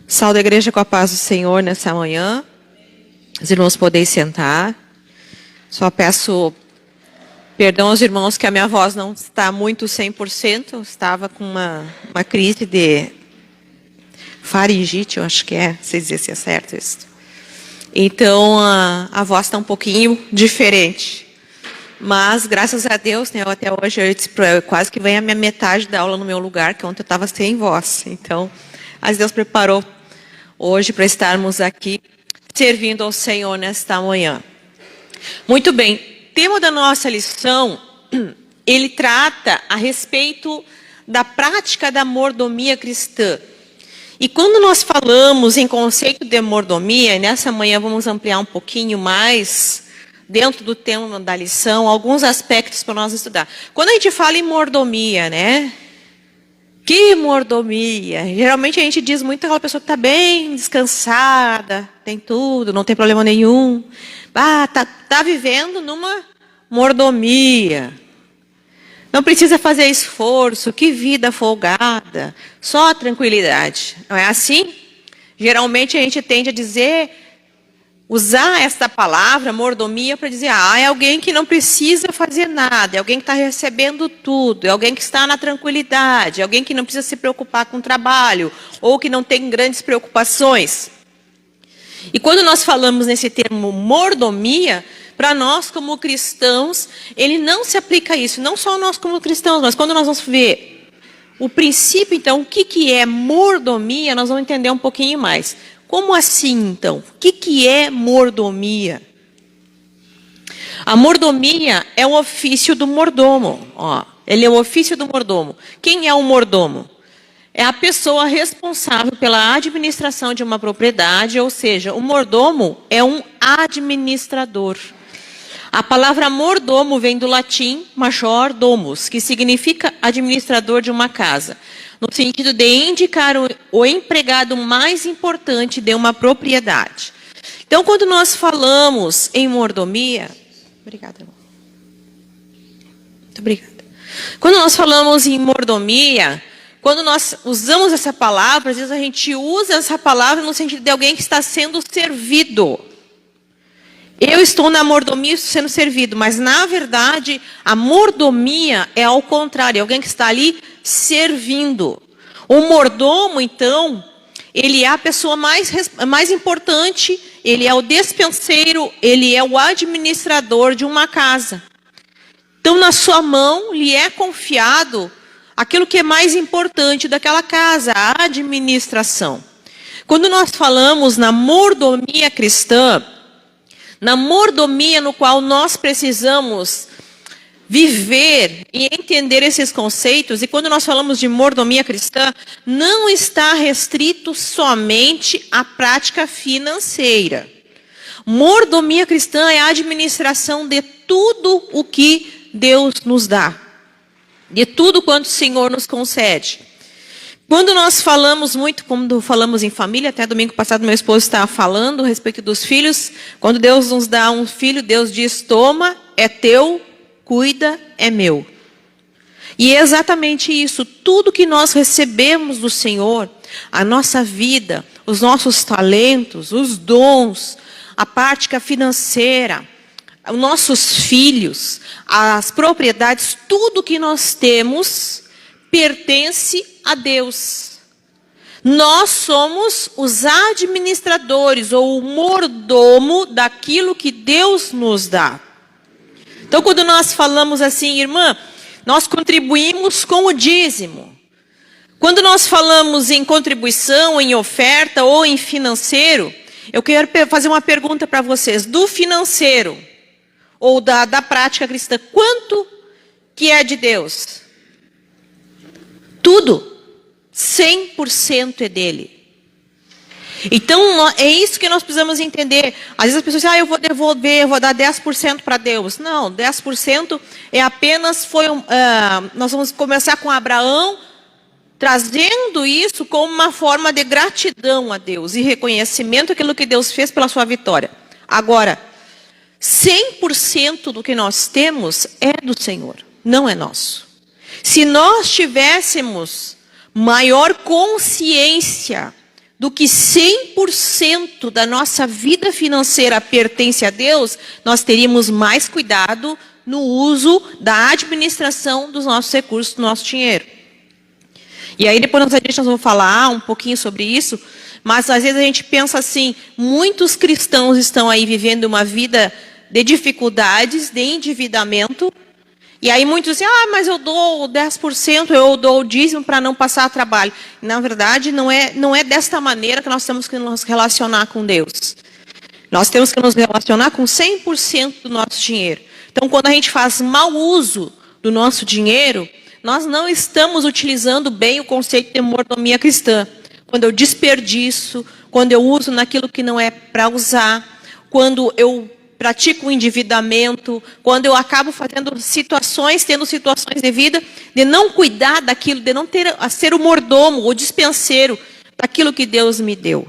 Saúde a igreja com a paz do Senhor nessa manhã. Os irmãos podem sentar. Só peço perdão aos irmãos que a minha voz não está muito 100%. Eu estava com uma crise de faringite, eu acho que é. Não sei dizer se é certo isso. Então, a voz está um pouquinho diferente. Mas, graças a Deus, né, até hoje, eu quase que vem a minha metade da aula no meu lugar, que ontem eu estava sem voz. Então, Deus preparou hoje para estarmos aqui servindo ao Senhor nesta manhã. Muito bem, o tema da nossa lição, ele trata a respeito da prática da mordomia cristã. E quando nós falamos em conceito de mordomia, e nessa manhã vamos ampliar um pouquinho mais, dentro do tema da lição, alguns aspectos para nós estudar. Quando a gente fala em mordomia, né? Que mordomia? Geralmente a gente diz muito aquela pessoa que está bem descansada, tem tudo, não tem problema nenhum. Tá vivendo numa mordomia. Não precisa fazer esforço, que vida folgada, só tranquilidade. Não é assim? Geralmente a gente tende a dizer, usar esta palavra, mordomia, para dizer, é alguém que não precisa fazer nada, é alguém que está recebendo tudo, é alguém que está na tranquilidade, é alguém que não precisa se preocupar com o trabalho, ou que não tem grandes preocupações. E quando nós falamos nesse termo mordomia, para nós como cristãos, ele não se aplica a isso, não só nós como cristãos, mas quando nós vamos ver o princípio, então, o que é mordomia, nós vamos entender um pouquinho mais. Como assim, então? O que é mordomia? A mordomia é o ofício do mordomo. Ele é o ofício do mordomo. Quem é o mordomo? É a pessoa responsável pela administração de uma propriedade, ou seja, o mordomo é um administrador. A palavra mordomo vem do latim major domus, que significa administrador de uma casa, no sentido de indicar o empregado mais importante de uma propriedade. Então, quando nós falamos em mordomia... Obrigada, irmão. Muito obrigada. Quando nós falamos em mordomia, quando nós usamos essa palavra, às vezes a gente usa essa palavra no sentido de alguém que está sendo servido. Eu estou na mordomia sendo servido, mas na verdade a mordomia é ao contrário, é alguém que está ali servindo. O mordomo, então, ele é a pessoa mais importante, ele é o despenseiro, ele é o administrador de uma casa. Então, na sua mão lhe é confiado aquilo que é mais importante daquela casa, a administração. Quando nós falamos na mordomia cristã, na mordomia no qual nós precisamos viver e entender esses conceitos, e quando nós falamos de mordomia cristã, não está restrito somente à prática financeira. Mordomia cristã é a administração de tudo o que Deus nos dá, de tudo quanto o Senhor nos concede. Quando nós falamos muito, quando falamos em família, até domingo passado meu esposo estava falando a respeito dos filhos, quando Deus nos dá um filho, Deus diz, toma, é teu, cuida, é meu. E é exatamente isso, tudo que nós recebemos do Senhor, a nossa vida, os nossos talentos, os dons, a prática financeira, os nossos filhos, as propriedades, tudo que nós temos pertence a Deus. Nós somos os administradores ou o mordomo daquilo que Deus nos dá. Então, quando nós falamos assim, irmã, nós contribuímos com o dízimo. Quando nós falamos em contribuição, em oferta ou em financeiro, eu quero fazer uma pergunta para vocês. Do financeiro ou da prática cristã, quanto que é de Deus? Tudo. 100% é dele. Então, é isso que nós precisamos entender. Às vezes as pessoas dizem, eu vou devolver, eu vou dar 10% para Deus. Não, 10% é apenas, nós vamos começar com Abraão, trazendo isso como uma forma de gratidão a Deus e reconhecimento daquilo que Deus fez pela sua vitória. Agora, 100% do que nós temos é do Senhor, não é nosso. Se nós tivéssemos maior consciência do que 100% da nossa vida financeira pertence a Deus, nós teríamos mais cuidado no uso da administração dos nossos recursos, do nosso dinheiro. E aí depois nós vamos falar um pouquinho sobre isso, mas às vezes a gente pensa assim, muitos cristãos estão aí vivendo uma vida de dificuldades, de endividamento, e aí muitos dizem, mas eu dou 10%, eu dou o dízimo para não passar trabalho. Na verdade, não é desta maneira que nós temos que nos relacionar com Deus. Nós temos que nos relacionar com 100% do nosso dinheiro. Então, quando a gente faz mau uso do nosso dinheiro, nós não estamos utilizando bem o conceito de mordomia cristã. Quando eu desperdiço, quando eu uso naquilo que não é para usar, quando eu pratico o endividamento, quando eu acabo tendo situações de vida, de não cuidar daquilo, de não ser o mordomo, o dispenseiro daquilo que Deus me deu.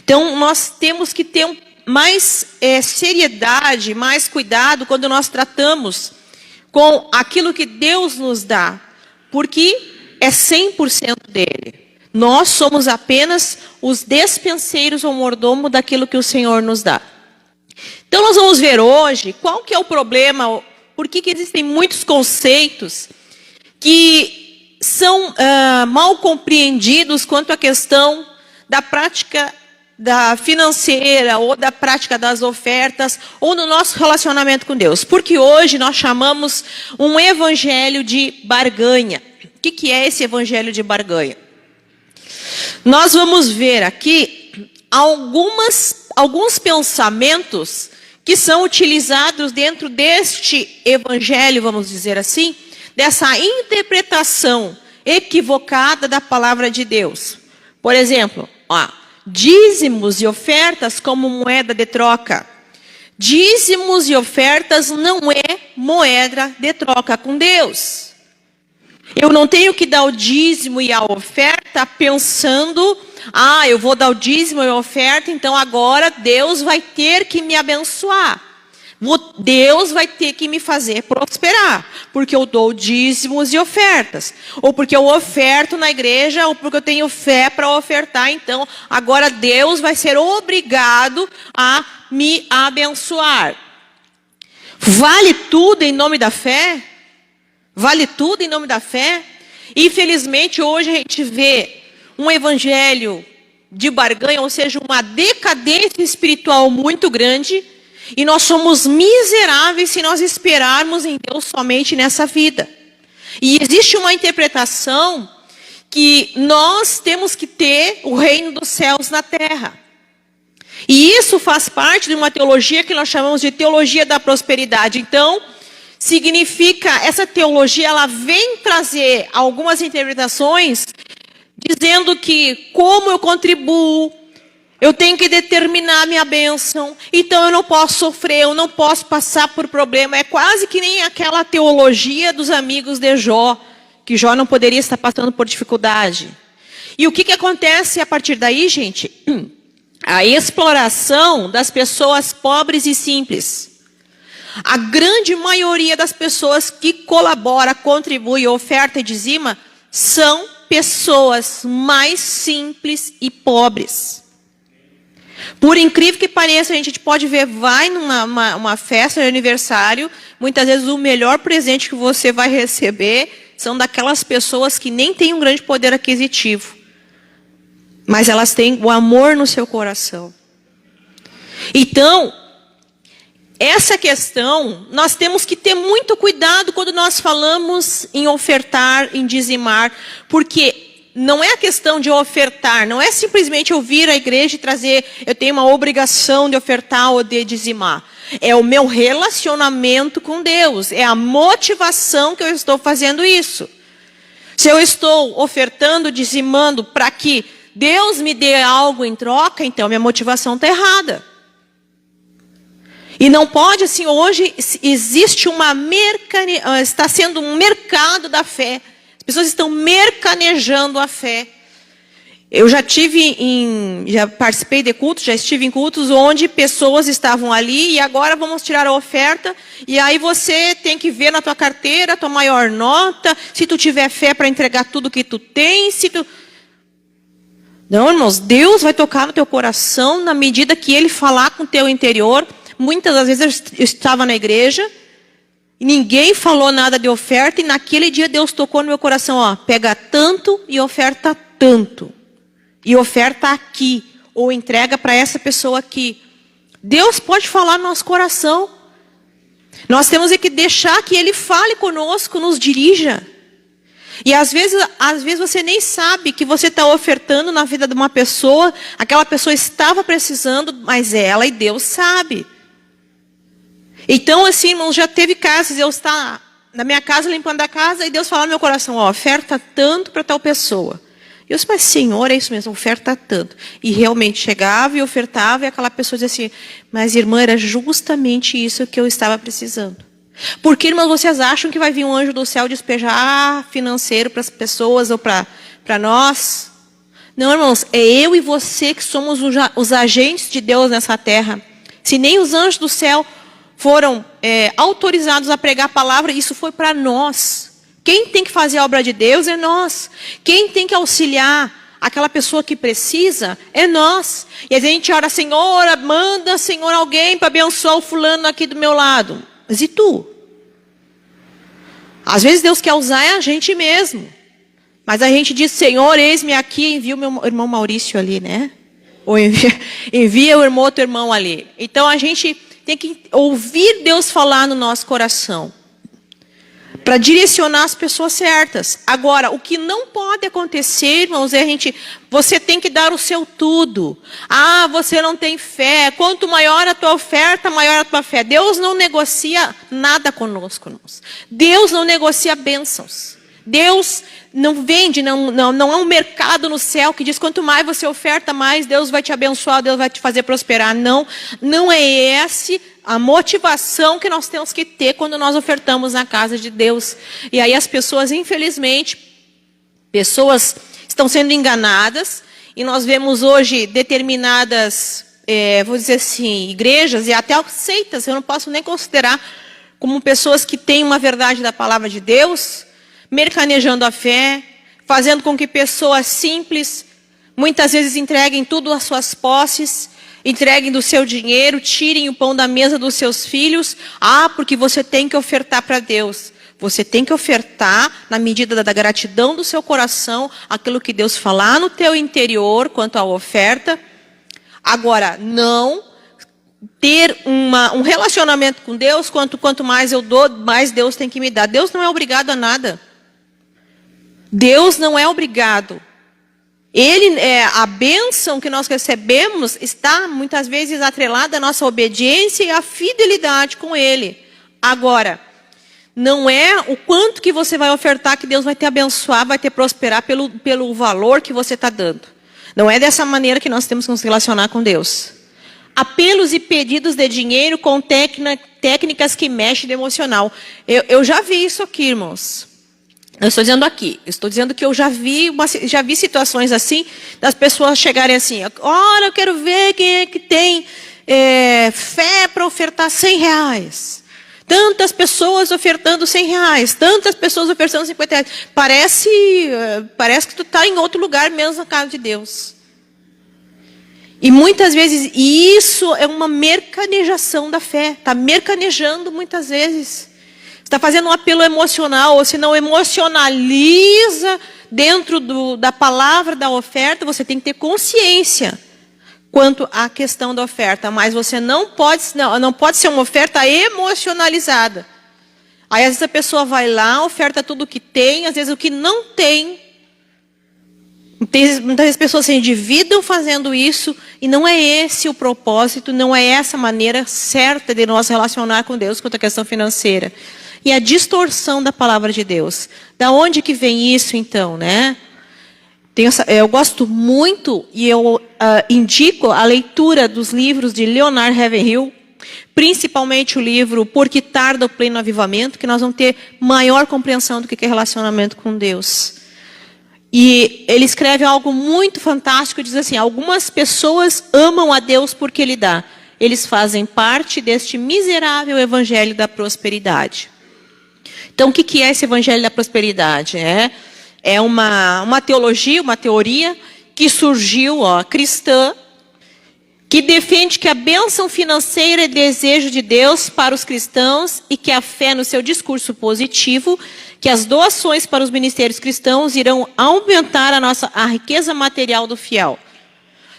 Então, nós temos que ter mais seriedade, mais cuidado quando nós tratamos com aquilo que Deus nos dá, porque é 100% dele. Nós somos apenas os despenseiros ou mordomo daquilo que o Senhor nos dá. Então nós vamos ver hoje qual que é o problema, por que existem muitos conceitos que são mal compreendidos quanto à questão da prática da financeira ou da prática das ofertas ou no nosso relacionamento com Deus. Porque hoje nós chamamos um evangelho de barganha. O que é esse evangelho de barganha? Nós vamos ver aqui alguns pensamentos que são utilizados dentro deste evangelho, vamos dizer assim, dessa interpretação equivocada da palavra de Deus. Por exemplo, dízimos e ofertas como moeda de troca. Dízimos e ofertas não é moeda de troca com Deus. Eu não tenho que dar o dízimo e a oferta pensando, eu vou dar o dízimo e a oferta, então agora Deus vai ter que me abençoar. Deus vai ter que me fazer prosperar, porque eu dou dízimos e ofertas. Ou porque eu oferto na igreja, ou porque eu tenho fé para ofertar, então agora Deus vai ser obrigado a me abençoar. Vale tudo em nome da fé? Vale tudo em nome da fé? Infelizmente, hoje a gente vê um evangelho de barganha, ou seja, uma decadência espiritual muito grande, e nós somos miseráveis se nós esperarmos em Deus somente nessa vida. E existe uma interpretação que nós temos que ter o reino dos céus na terra. E isso faz parte de uma teologia que nós chamamos de teologia da prosperidade. Então, significa, essa teologia, ela vem trazer algumas interpretações dizendo que como eu contribuo, eu tenho que determinar a minha bênção, então eu não posso sofrer, eu não posso passar por problema. É quase que nem aquela teologia dos amigos de Jó, que Jó não poderia estar passando por dificuldade. E o que acontece a partir daí, gente? A exploração das pessoas pobres e simples. A grande maioria das pessoas que colabora, contribui, oferta e dizima, são pessoas mais simples e pobres. Por incrível que pareça, a gente pode ver, vai numa festa de aniversário, muitas vezes o melhor presente que você vai receber são daquelas pessoas que nem têm um grande poder aquisitivo, mas elas têm o amor no seu coração. Então, essa questão, nós temos que ter muito cuidado quando nós falamos em ofertar, em dizimar, porque não é a questão de ofertar, não é simplesmente eu vir à igreja e trazer, eu tenho uma obrigação de ofertar ou de dizimar. É o meu relacionamento com Deus, é a motivação que eu estou fazendo isso. Se eu estou ofertando, dizimando para que Deus me dê algo em troca, então minha motivação está errada. E não pode, assim, hoje existe está sendo um mercado da fé. As pessoas estão mercanejando a fé. Eu já participei de cultos, já estive em cultos onde pessoas estavam ali e agora vamos tirar a oferta. E aí você tem que ver na tua carteira a tua maior nota, se tu tiver fé para entregar tudo que tu tens, Não, irmãos, Deus vai tocar no teu coração na medida que Ele falar com o teu interior. Muitas das vezes eu estava na igreja e ninguém falou nada de oferta, e naquele dia Deus tocou no meu coração, ó, pega tanto e oferta tanto. E oferta aqui, ou entrega para essa pessoa aqui. Deus pode falar no nosso coração. Nós temos que deixar que Ele fale conosco, nos dirija. E às vezes você nem sabe que você está ofertando na vida de uma pessoa, aquela pessoa estava precisando, mas ela e Deus sabe. Então, assim, irmãos, já teve casos, eu estar na minha casa, limpando a casa, e Deus falar no meu coração, ó, oferta tanto para tal pessoa. E eu disse, mas Senhor, é isso mesmo, oferta tanto. E realmente chegava e ofertava, e aquela pessoa dizia assim, mas irmã, era justamente isso que eu estava precisando. Porque, irmãos, vocês acham que vai vir um anjo do céu despejar financeiro para as pessoas ou para nós? Não, irmãos, é eu e você que somos os agentes de Deus nessa terra. Se nem os anjos do céu foram autorizados a pregar a palavra, isso foi para nós. Quem tem que fazer a obra de Deus é nós. Quem tem que auxiliar aquela pessoa que precisa é nós. E a gente ora, Senhor, manda, Senhor, alguém para abençoar o fulano aqui do meu lado. Mas e tu? Às vezes Deus quer usar a gente mesmo. Mas a gente diz, Senhor, eis-me aqui, envia o meu irmão Maurício ali, né? Ou envia o outro irmão ali. Então a gente tem que ouvir Deus falar no nosso coração. Para direcionar as pessoas certas. Agora, o que não pode acontecer, irmãos, é você tem que dar o seu tudo. Ah, você não tem fé. Quanto maior a tua oferta, maior a tua fé. Deus não negocia nada conosco, irmãos. Deus não negocia bênçãos. Deus não vende, não há um mercado no céu que diz quanto mais você oferta, mais Deus vai te abençoar, Deus vai te fazer prosperar. Não é essa a motivação que nós temos que ter quando nós ofertamos na casa de Deus. E aí as pessoas, infelizmente, pessoas estão sendo enganadas. E nós vemos hoje determinadas, vou dizer assim, igrejas e até seitas, eu não posso nem considerar como pessoas que têm uma verdade da palavra de Deus, mercanejando a fé, fazendo com que pessoas simples, muitas vezes entreguem tudo às suas posses, entreguem do seu dinheiro, tirem o pão da mesa dos seus filhos. Ah, porque você tem que ofertar para Deus. Você tem que ofertar na medida da gratidão do seu coração, aquilo que Deus falar no teu interior quanto à oferta. Agora, não ter um relacionamento com Deus, quanto mais eu dou, mais Deus tem que me dar. Deus não é obrigado a nada. Deus não é obrigado. A bênção que nós recebemos está muitas vezes atrelada à nossa obediência e à fidelidade com Ele. Agora, não é o quanto que você vai ofertar que Deus vai te abençoar, vai te prosperar pelo valor que você está dando. Não é dessa maneira que nós temos que nos relacionar com Deus. Apelos e pedidos de dinheiro com técnicas que mexem no emocional. Eu já vi isso aqui, irmãos. Eu estou dizendo aqui, estou dizendo que eu já vi situações assim, das pessoas chegarem assim, olha, eu quero ver quem é que tem fé para ofertar R$100. Tantas pessoas ofertando R$100, tantas pessoas ofertando R$50. Parece que tu está em outro lugar mesmo na casa de Deus. E muitas vezes, isso é uma mercanejação da fé, está mercanejando muitas vezes. Está fazendo um apelo emocional, ou se não emocionaliza dentro da palavra da oferta, você tem que ter consciência quanto à questão da oferta. Mas você não pode ser uma oferta emocionalizada. Aí às vezes a pessoa vai lá, oferta tudo o que tem, às vezes o que não tem. Muitas vezes as pessoas se endividam fazendo isso, e não é esse o propósito, não é essa a maneira certa de nós relacionar com Deus quanto à questão financeira. E a distorção da palavra de Deus. Da onde que vem isso, então, né? Eu gosto muito, e eu indico a leitura dos livros de Leonard Ravenhill, principalmente o livro Por que Tarda o Pleno Avivamento, que nós vamos ter maior compreensão do que é relacionamento com Deus. E ele escreve algo muito fantástico, diz assim, algumas pessoas amam a Deus porque Ele dá. Eles fazem parte deste miserável evangelho da prosperidade. Então, o que é esse evangelho da prosperidade? É uma teologia, uma teoria, que surgiu, cristã, que defende que a bênção financeira é desejo de Deus para os cristãos e que a fé no seu discurso positivo, que as doações para os ministérios cristãos irão aumentar a riqueza material do fiel.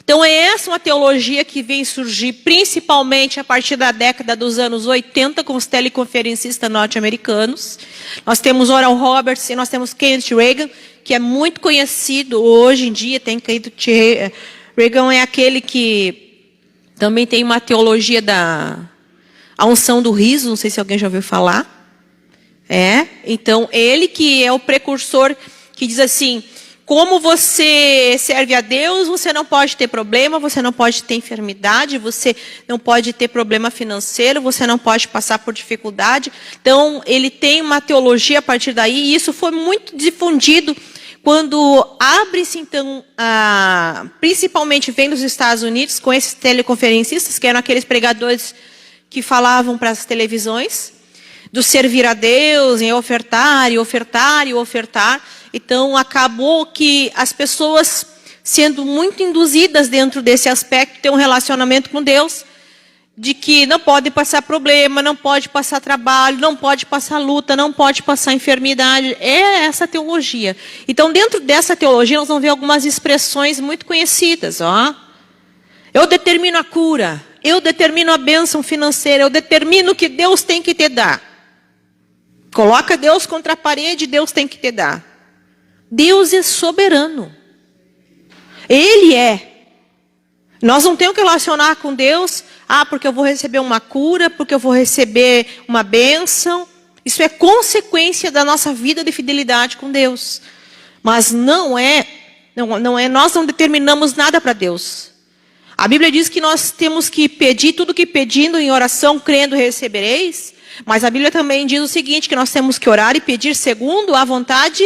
Então é essa uma teologia que vem surgir principalmente a partir da década dos anos 80 com os teleconferencistas norte-americanos. Nós temos Oral Roberts e nós temos Kenneth Reagan, que é muito conhecido hoje em dia. Reagan é aquele que também tem uma teologia da unção do riso, não sei se alguém já ouviu falar. Então ele que é o precursor que diz assim: como você serve a Deus, você não pode ter problema, você não pode ter enfermidade, você não pode ter problema financeiro, você não pode passar por dificuldade. Então, ele tem uma teologia a partir daí, e isso foi muito difundido quando abre-se, então, principalmente vem dos Estados Unidos, com esses teleconferencistas, que eram aqueles pregadores que falavam para as televisões, do servir a Deus, em ofertar, e ofertar, e ofertar. Então, acabou que as pessoas, sendo muito induzidas dentro desse aspecto, ter um relacionamento com Deus, de que não pode passar problema, não pode passar trabalho, não pode passar luta, não pode passar enfermidade. É essa teologia. Então, dentro dessa teologia, nós vamos ver algumas expressões muito conhecidas. Eu determino a cura, eu determino a bênção financeira, eu determino o que Deus tem que te dar. Coloca Deus contra a parede, Deus tem que te dar. Deus é soberano. Ele é. Nós não temos que relacionar com Deus, porque eu vou receber uma cura, porque eu vou receber uma bênção. Isso é consequência da nossa vida de fidelidade com Deus. Mas não é, nós não determinamos nada para Deus. A Bíblia diz que nós temos que pedir tudo que pedindo em oração, crendo, recebereis. Mas a Bíblia também diz o seguinte, que nós temos que orar e pedir segundo a vontade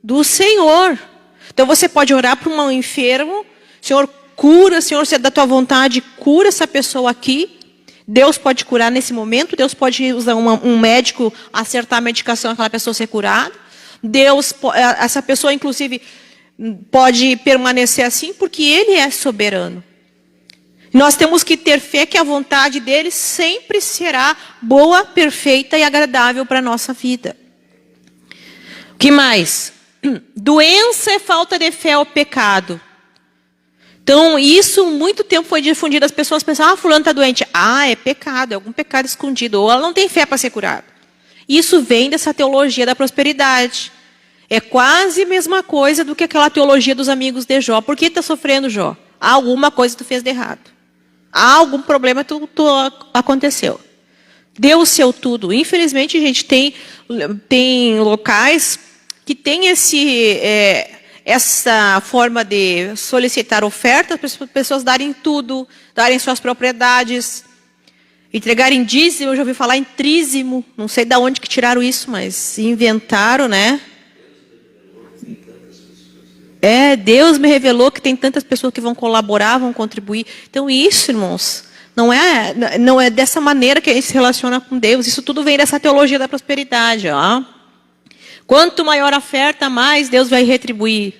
do Senhor. Então você pode orar para um enfermo: Senhor, cura, Senhor, se é da tua vontade, cura essa pessoa aqui. Deus pode curar nesse momento, Deus pode usar um médico, acertar a medicação, aquela pessoa ser curada. Essa pessoa, inclusive, pode permanecer assim, porque Ele é soberano. Nós temos que ter fé que a vontade dEle sempre será boa, perfeita e agradável para a nossa vida. O que mais? Doença é falta de fé ao pecado. Então, isso muito tempo foi difundido. As pessoas pensavam: fulano está doente. É pecado, é algum pecado escondido. Ou ela não tem fé para ser curada. Isso vem dessa teologia da prosperidade. É quase a mesma coisa do que aquela teologia dos amigos de Jó. Por que está sofrendo, Jó? Alguma coisa tu fez de errado. Algum problema tu aconteceu. Deu o seu tudo. Infelizmente, a gente tem locais que tem essa forma de solicitar ofertas para as pessoas darem tudo, darem suas propriedades, entregarem dízimo. Eu já ouvi falar em trízimo, não sei de onde que tiraram isso, mas inventaram, né? Deus me revelou que tem tantas pessoas que vão colaborar, vão contribuir. Então isso, irmãos, não é dessa maneira que a gente se relaciona com Deus. Isso tudo vem dessa teologia da prosperidade, Quanto maior a oferta, mais Deus vai retribuir.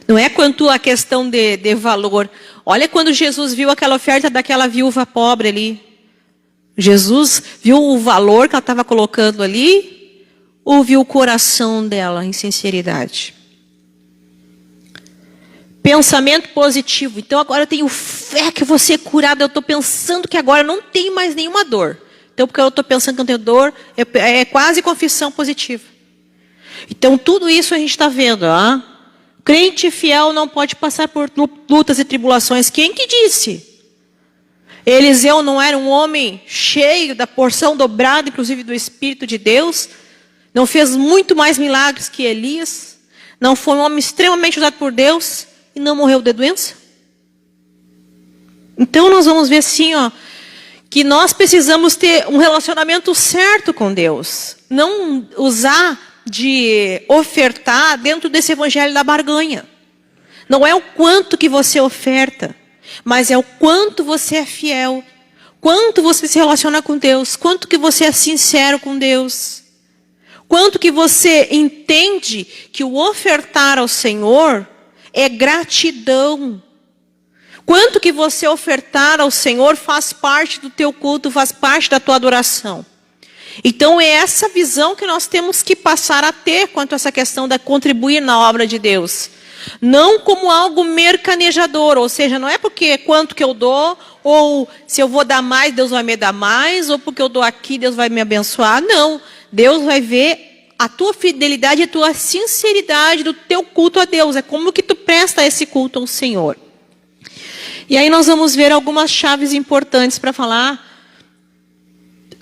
Não é quanto a questão de valor. Olha quando Jesus viu aquela oferta daquela viúva pobre ali. Jesus viu o valor que ela estava colocando ali, ou viu o coração dela em sinceridade? Pensamento positivo. Então agora eu tenho fé que eu vou ser curado. Eu estou pensando que agora não tenho mais nenhuma dor. Então porque eu estou pensando que não tenho dor, é quase confissão positiva. Então tudo isso a gente está vendo. Crente fiel não pode passar por lutas e tribulações. Quem que disse? Eliseu não era um homem cheio da porção dobrada, inclusive do Espírito de Deus? Não fez muito mais milagres que Elias? Não foi um homem extremamente usado por Deus e não morreu de doença? Então nós vamos ver assim, que nós precisamos ter um relacionamento certo com Deus. Não usar de ofertar dentro desse evangelho da barganha. Não é o quanto que você oferta, mas é o quanto você é fiel. Quanto você se relaciona com Deus. Quanto que você é sincero com Deus. Quanto que você entende que o ofertar ao Senhor é gratidão. Quanto que você ofertar ao Senhor faz parte do teu culto, faz parte da tua adoração. Então é essa visão que nós temos que passar a ter quanto a essa questão de contribuir na obra de Deus. Não como algo mercanejador, ou seja, não é porque quanto que eu dou, ou se eu vou dar mais, Deus vai me dar mais, ou porque eu dou aqui, Deus vai me abençoar. Não, Deus vai ver a tua fidelidade, a tua sinceridade do teu culto a Deus. É como que tu presta esse culto ao Senhor. E aí nós vamos ver algumas chaves importantes para falar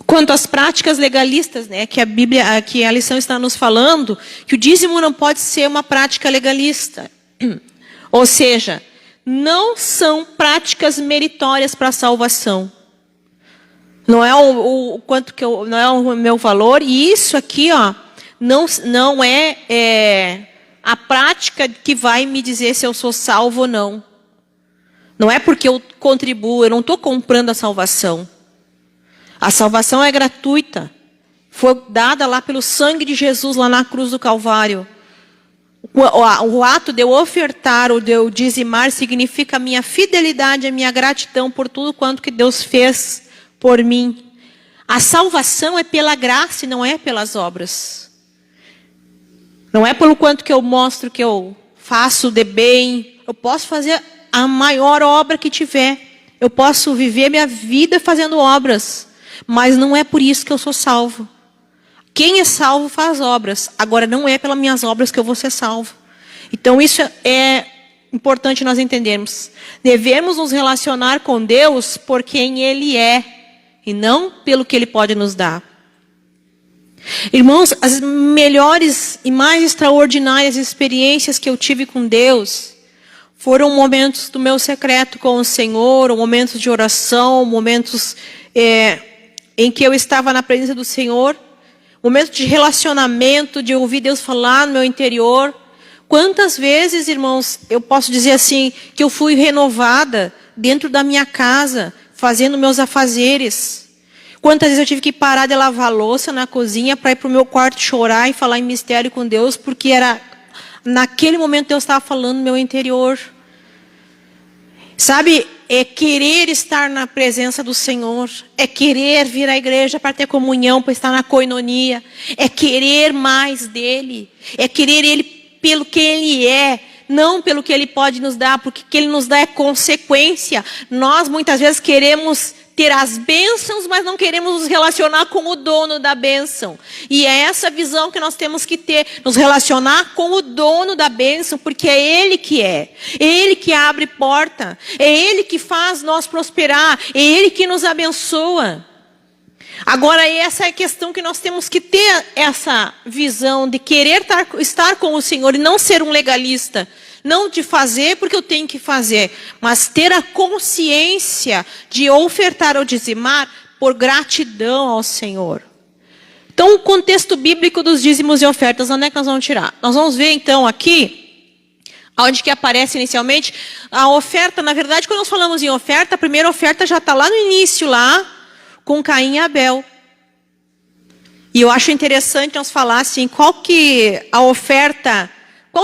quanto às práticas legalistas, né, que a Bíblia, que a lição está nos falando, que o dízimo não pode ser uma prática legalista. Ou seja, não são práticas meritórias para a salvação. Não é o quanto que não é o meu valor, e isso aqui, ó, não é a prática que vai me dizer se eu sou salvo ou não. Não é porque eu contribuo, eu não estou comprando a salvação. A salvação é gratuita. Foi dada lá pelo sangue de Jesus, lá na cruz do Calvário. O ato de eu ofertar, ou de eu dizimar, significa a minha fidelidade, a minha gratidão por tudo quanto que Deus fez por mim. A salvação é pela graça e não é pelas obras. Não é pelo quanto que eu mostro que eu faço de bem. Eu posso fazer a maior obra que tiver. Eu posso viver minha vida fazendo obras. Mas não é por isso que eu sou salvo. Quem é salvo faz obras. Agora não é pelas minhas obras que eu vou ser salvo. Então isso é importante nós entendermos. Devemos nos relacionar com Deus por quem Ele é. E não pelo que Ele pode nos dar. Irmãos, as melhores e mais extraordinárias experiências que eu tive com Deus foram momentos do meu secreto com o Senhor, momentos de oração, momentos em que eu estava na presença do Senhor, momentos de relacionamento, de ouvir Deus falar no meu interior. Quantas vezes, irmãos, eu posso dizer assim, que eu fui renovada dentro da minha casa, fazendo meus afazeres. Quantas vezes eu tive que parar de lavar louça na cozinha para ir para o meu quarto chorar e falar em mistério com Deus, porque era naquele momento Deus estava falando no meu interior. Sabe, é querer estar na presença do Senhor, é querer vir à igreja para ter comunhão, para estar na coinonia, é querer mais dEle, é querer Ele pelo que Ele é, não pelo que Ele pode nos dar, porque o que Ele nos dá é consequência. Nós muitas vezes queremos ter as bênçãos, mas não queremos nos relacionar com o dono da bênção. E é essa visão que nós temos que ter, nos relacionar com o dono da bênção, porque é Ele que abre porta, é Ele que faz nós prosperar, é Ele que nos abençoa. Agora, essa é a questão que nós temos que ter, essa visão de querer estar com o Senhor e não ser um legalista. Não de fazer porque eu tenho que fazer, mas ter a consciência de ofertar ou dizimar por gratidão ao Senhor. Então, o contexto bíblico dos dízimos e ofertas, onde é que nós vamos tirar? Nós vamos ver então aqui, onde que aparece inicialmente, a oferta. Na verdade, quando nós falamos em oferta, a primeira oferta já está lá no início, lá com Caim e Abel. E eu acho interessante nós falar assim, qual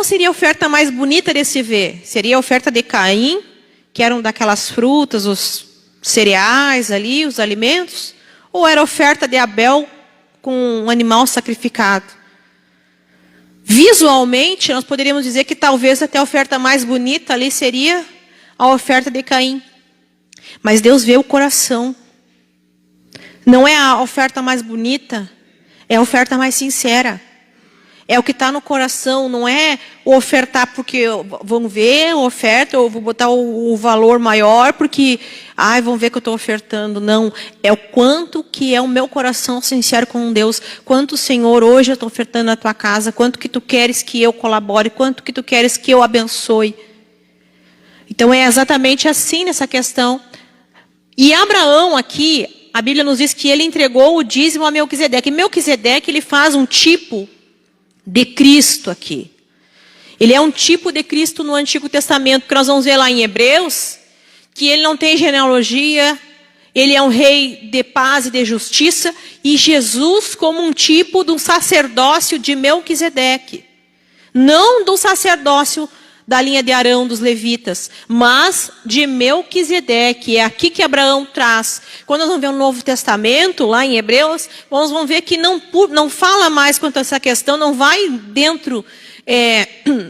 seria a oferta mais bonita de se ver? Seria a oferta de Caim, que eram daquelas frutas, os cereais ali, os alimentos? Ou era a oferta de Abel com um animal sacrificado? Visualmente, nós poderíamos dizer que talvez até a oferta mais bonita ali seria a oferta de Caim. Mas Deus vê o coração. Não é a oferta mais bonita, é a oferta mais sincera. É o que está no coração, não é o ofertar porque vão ver, oferta, eu vou botar o valor maior porque, vão ver que eu estou ofertando. Não, é o quanto que é o meu coração sincero com Deus. Quanto, Senhor, hoje eu estou ofertando na tua casa, quanto que tu queres que eu colabore, quanto que tu queres que eu abençoe. Então é exatamente assim nessa questão. E Abraão aqui, a Bíblia nos diz que ele entregou o dízimo a Melquisedeque. E Melquisedeque, ele faz um tipo de Cristo aqui. Ele é um tipo de Cristo no Antigo Testamento, que nós vamos ver lá em Hebreus, que ele não tem genealogia, ele é um rei de paz e de justiça, e Jesus como um tipo de um sacerdócio de Melquisedeque. Não do sacerdócio da linha de Arão, dos levitas, mas de Melquisedeque. É aqui que Abraão traz. Quando nós vamos ver o Novo Testamento, lá em Hebreus, nós vamos ver que não fala mais quanto a essa questão, não vai dentro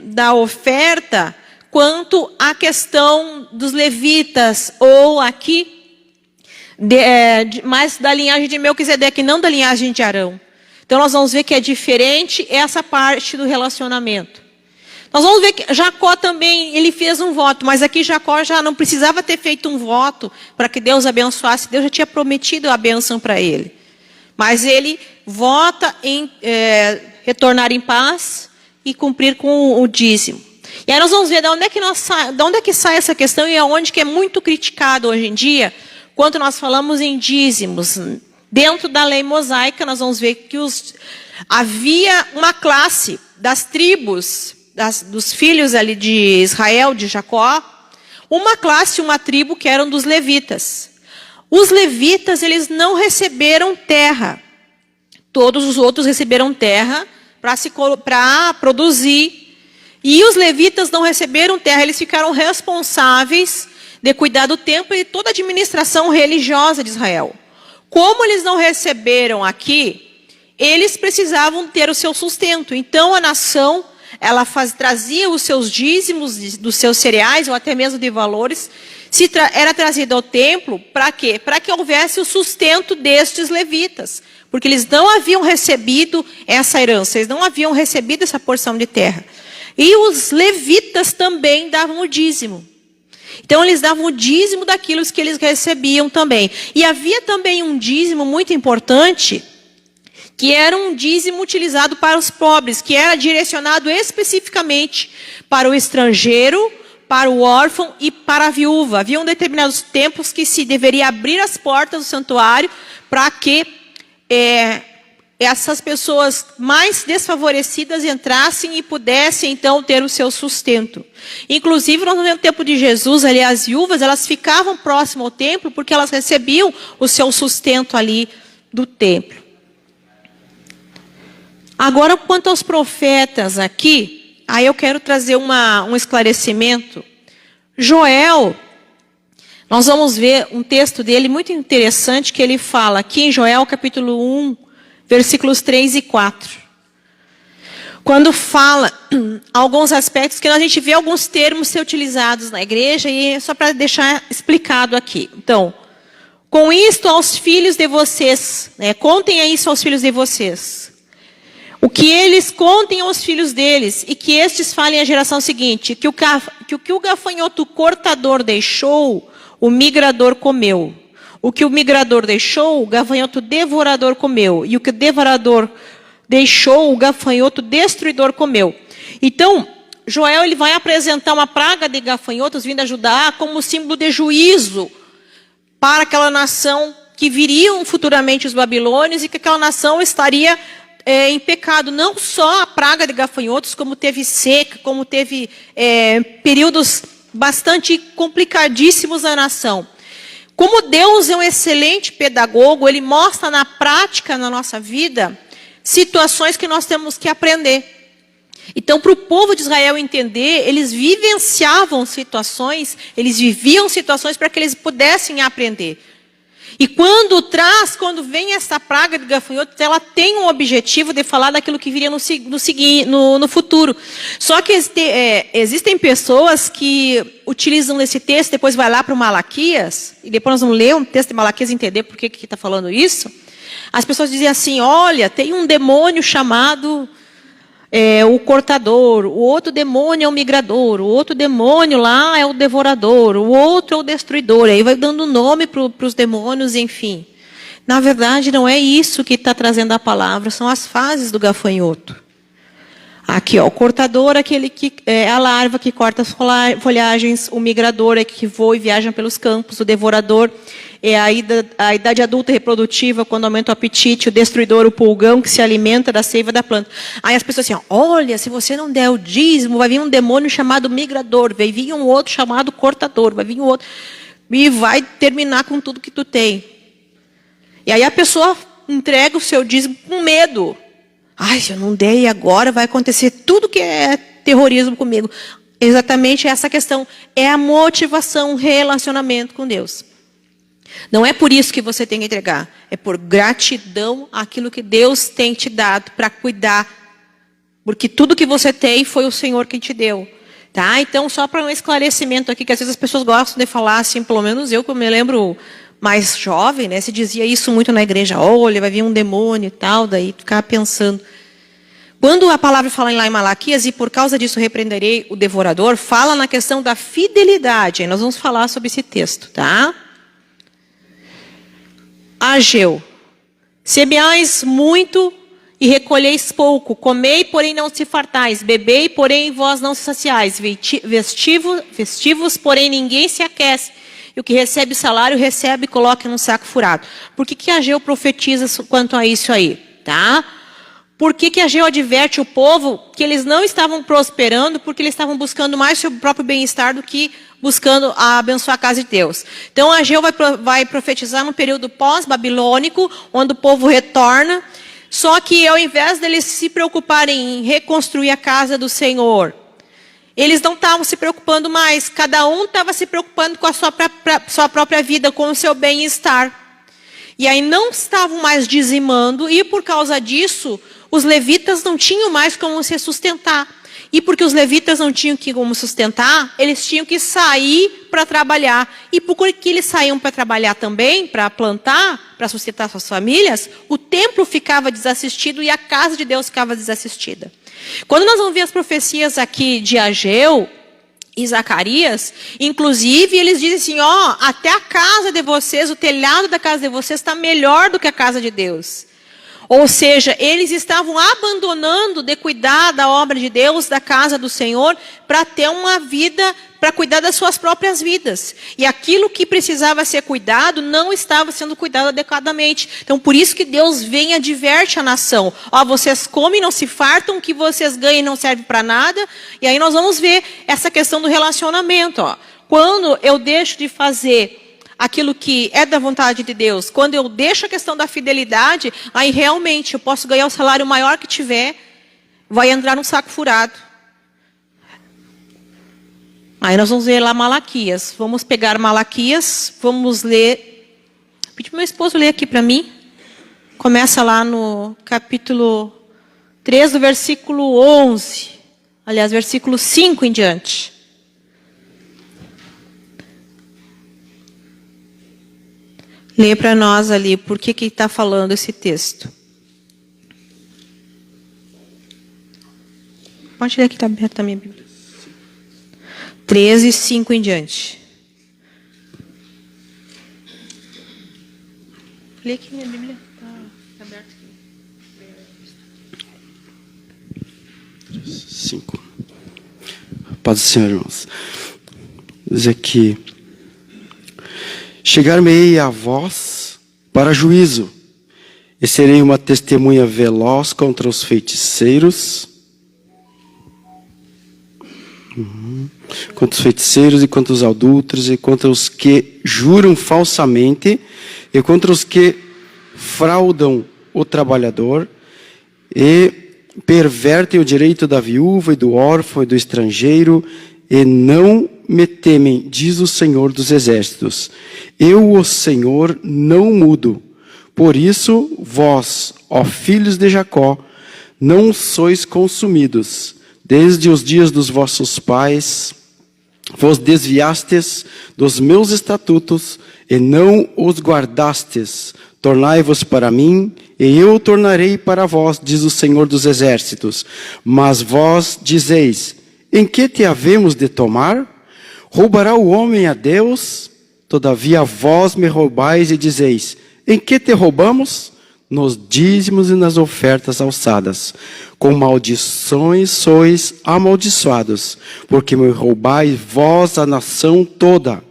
da oferta, quanto à questão dos levitas, ou aqui, mais da linhagem de Melquisedeque, não da linhagem de Arão. Então nós vamos ver que é diferente essa parte do relacionamento. Nós vamos ver que Jacó também, ele fez um voto, mas aqui Jacó já não precisava ter feito um voto para que Deus abençoasse, Deus já tinha prometido a bênção para ele. Mas ele vota em retornar em paz e cumprir com o dízimo. E aí nós vamos ver de onde é que sai essa questão e aonde que é muito criticado hoje em dia, quando nós falamos em dízimos. Dentro da lei mosaica, nós vamos ver que havia uma classe das tribos, dos filhos ali de Israel, de Jacó, uma classe, uma tribo que eram dos levitas. Os levitas, eles não receberam terra. Todos os outros receberam terra para produzir. E os levitas não receberam terra, eles ficaram responsáveis de cuidar do templo e toda a administração religiosa de Israel. Como eles não receberam aqui, eles precisavam ter o seu sustento. Então a nação, ela trazia os seus dízimos dos seus cereais, ou até mesmo de valores, era trazido ao templo, para quê? Para que houvesse o sustento destes levitas. Porque eles não haviam recebido essa herança, eles não haviam recebido essa porção de terra. E os levitas também davam o dízimo. Então eles davam o dízimo daquilo que eles recebiam também. E havia também um dízimo muito importante, que era um dízimo utilizado para os pobres, que era direcionado especificamente para o estrangeiro, para o órfão e para a viúva. Havia determinados tempos que se deveria abrir as portas do santuário para que essas pessoas mais desfavorecidas entrassem e pudessem, então, ter o seu sustento. Inclusive, no tempo de Jesus, ali, as viúvas, elas ficavam próximas ao templo porque elas recebiam o seu sustento ali do templo. Agora, quanto aos profetas aqui, aí eu quero trazer um esclarecimento. Joel, nós vamos ver um texto dele muito interessante, que ele fala aqui em Joel, capítulo 1, versículos 3 e 4. Quando fala alguns aspectos, que a gente vê alguns termos ser utilizados na igreja, e só para deixar explicado aqui. Então, com isto aos filhos de vocês, contem isso aos filhos de vocês. O que eles contem aos filhos deles, e que estes falem à geração seguinte, que o gafanhoto cortador deixou, o migrador comeu. O que o migrador deixou, o gafanhoto devorador comeu. E o que o devorador deixou, o gafanhoto destruidor comeu. Então, Joel, ele vai apresentar uma praga de gafanhotos vindo a Judá como símbolo de juízo para aquela nação que viriam futuramente os babilônios, e que aquela nação estaria em pecado. Não só a praga de gafanhotos, como teve seca, como teve períodos bastante complicadíssimos na nação. Como Deus é um excelente pedagogo, Ele mostra na prática, na nossa vida, situações que nós temos que aprender. Então, para o povo de Israel entender, eles vivenciavam situações, eles viviam situações para que eles pudessem aprender. E quando vem essa praga de gafanhotos, ela tem um objetivo de falar daquilo que viria no futuro. Só que existem pessoas que utilizam esse texto, depois vai lá para o Malaquias, e depois nós vamos ler um texto de Malaquias e entender por que está falando isso. As pessoas dizem assim, olha, tem um demônio chamado o cortador, o outro demônio é o migrador, o outro demônio lá é o devorador, o outro é o destruidor. Aí vai dando nome para os demônios, enfim. Na verdade, não é isso que está trazendo a palavra, são as fases do gafanhoto. Aqui, ó, o cortador, aquele que é a larva que corta as folhagens, o migrador é que voa e viaja pelos campos, o devorador é a idade adulta reprodutiva, quando aumenta o apetite, o destruidor, o pulgão que se alimenta da seiva da planta. Aí as pessoas assim, olha, se você não der o dízimo, vai vir um demônio chamado migrador, vai vir um outro chamado cortador, vai vir um outro, e vai terminar com tudo que tu tem. E aí a pessoa entrega o seu dízimo com medo. Ai, se eu não der agora, vai acontecer tudo que é terrorismo comigo. Exatamente essa questão. É a motivação, o relacionamento com Deus. Não é por isso que você tem que entregar. É por gratidão àquilo que Deus tem te dado para cuidar. Porque tudo que você tem foi o Senhor quem te deu. Tá? Então, só para um esclarecimento aqui, que às vezes as pessoas gostam de falar assim, pelo menos eu, que eu me lembro mais jovem, né, se dizia isso muito na igreja, olha, vai vir um demônio e tal, daí ficava pensando. Quando a palavra fala lá em Malaquias, e por causa disso repreenderei o devorador, fala na questão da fidelidade. Aí nós vamos falar sobre esse texto, tá? Ageu, semeais muito e recolheis pouco, comei, porém não se fartais, bebei, porém vós não se saciais, vestivos, porém ninguém se aquece, e o que recebe salário, recebe e coloca num saco furado. Por que Ageu profetiza quanto a isso aí? Tá? Por que Ageu adverte o povo que eles não estavam prosperando, porque eles estavam buscando mais seu próprio bem-estar do que buscando abençoar a casa de Deus. Então Ageu vai profetizar num período pós-babilônico, onde o povo retorna. Só que ao invés deles se preocuparem em reconstruir a casa do Senhor, eles não estavam se preocupando mais. Cada um estava se preocupando com a sua própria vida, com o seu bem-estar. E aí não estavam mais dizimando, e por causa disso, os levitas não tinham mais como se sustentar. E porque os levitas não tinham como sustentar, eles tinham que sair para trabalhar. E porque eles saíam para trabalhar também, para plantar, para sustentar suas famílias, o templo ficava desassistido e a casa de Deus ficava desassistida. Quando nós vamos ver as profecias aqui de Ageu e Zacarias, inclusive eles dizem assim, ó, até a casa de vocês, o telhado da casa de vocês está melhor do que a casa de Deus. Ou seja, eles estavam abandonando de cuidar da obra de Deus, da casa do Senhor, para ter uma vida, para cuidar das suas próprias vidas. E aquilo que precisava ser cuidado não estava sendo cuidado adequadamente. Então, por isso que Deus vem e adverte a nação. Ó, vocês comem, não se fartam, o que vocês ganham não serve para nada. E aí nós vamos ver essa questão do relacionamento. Ó. Quando eu deixo de fazer aquilo que é da vontade de Deus, quando eu deixo a questão da fidelidade, aí realmente eu posso ganhar o salário maior que tiver, vai entrar num saco furado. Aí nós vamos ler lá Malaquias. Vamos pegar Malaquias, vamos ler. Pedi para meu esposo ler aqui para mim. Começa lá no capítulo 3, do versículo 11. Aliás, versículo 5 em diante. Lê para nós ali, por que está falando esse texto. Pode ler aqui, está aberta a minha Bíblia. 13, 5 em diante. Lê aqui minha Bíblia. Está aberta aqui. 5. Paz do Senhor, irmãos. Diz aqui: chegar-me-ei a vós para juízo, e serei uma testemunha veloz contra os feiticeiros, contra os feiticeiros e contra os adúlteros, e contra os que juram falsamente, e contra os que fraudam o trabalhador, e pervertem o direito da viúva e do órfão e do estrangeiro, e não me temem, diz o Senhor dos Exércitos. Eu, o Senhor, não mudo. Por isso, vós, ó filhos de Jacó, não sois consumidos. Desde os dias dos vossos pais, vos desviastes dos meus estatutos e não os guardastes. Tornai-vos para mim, e eu tornarei para vós, diz o Senhor dos Exércitos. Mas vós dizeis: em que te havemos de tomar? Roubará o homem a Deus? Todavia vós me roubais e dizeis: em que te roubamos? Nos dízimos e nas ofertas alçadas. Com maldições sois amaldiçoados, porque me roubais vós a nação toda.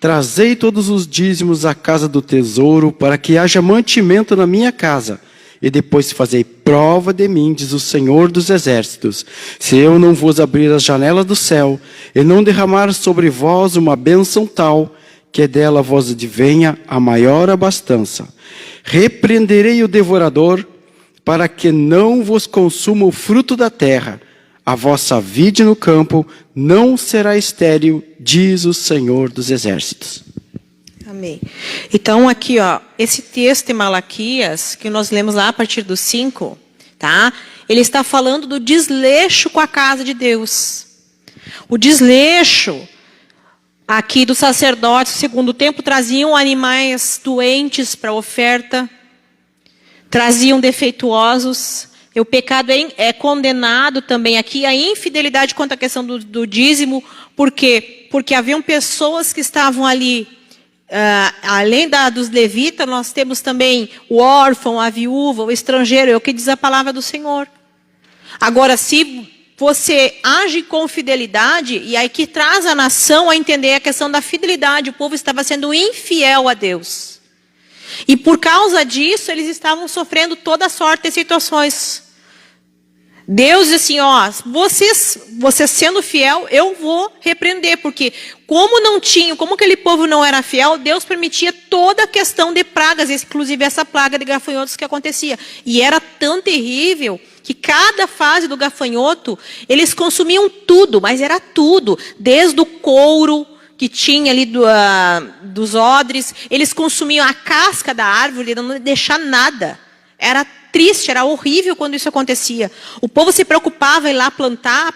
Trazei todos os dízimos à casa do tesouro, para que haja mantimento na minha casa. E depois fazei prova de mim, diz o Senhor dos Exércitos, se eu não vos abrir as janelas do céu, e não derramar sobre vós uma bênção tal, que dela vos advenha a maior abastança. Repreenderei o devorador, para que não vos consuma o fruto da terra. a vossa vide no campo não será estéril, diz o Senhor dos Exércitos. Amém. Então aqui, ó, esse texto em Malaquias, que nós lemos lá a partir do 5, tá? Ele está falando do desleixo com a casa de Deus. O desleixo aqui dos sacerdotes, segundo o tempo, traziam animais doentes para oferta, traziam defeituosos. E o pecado é condenado também aqui, a infidelidade quanto à questão do dízimo. Por quê? Porque haviam pessoas que estavam ali, além dos levitas, nós temos também o órfão, a viúva, o estrangeiro, é o que diz a palavra do Senhor. Agora, se você age com fidelidade, e aí que traz a nação a entender a questão da fidelidade, o povo estava sendo infiel a Deus. E por causa disso, eles estavam sofrendo toda sorte de situações. Deus diz assim, ó, você sendo fiel, eu vou repreender, porque como aquele povo não era fiel, Deus permitia toda a questão de pragas, inclusive essa praga de gafanhotos que acontecia. E era tão terrível que cada fase do gafanhoto, eles consumiam tudo, mas era tudo, desde o couro que tinha ali dos odres, eles consumiam a casca da árvore, não deixar nada. Era triste, era horrível quando isso acontecia. O povo se preocupava em ir lá plantar.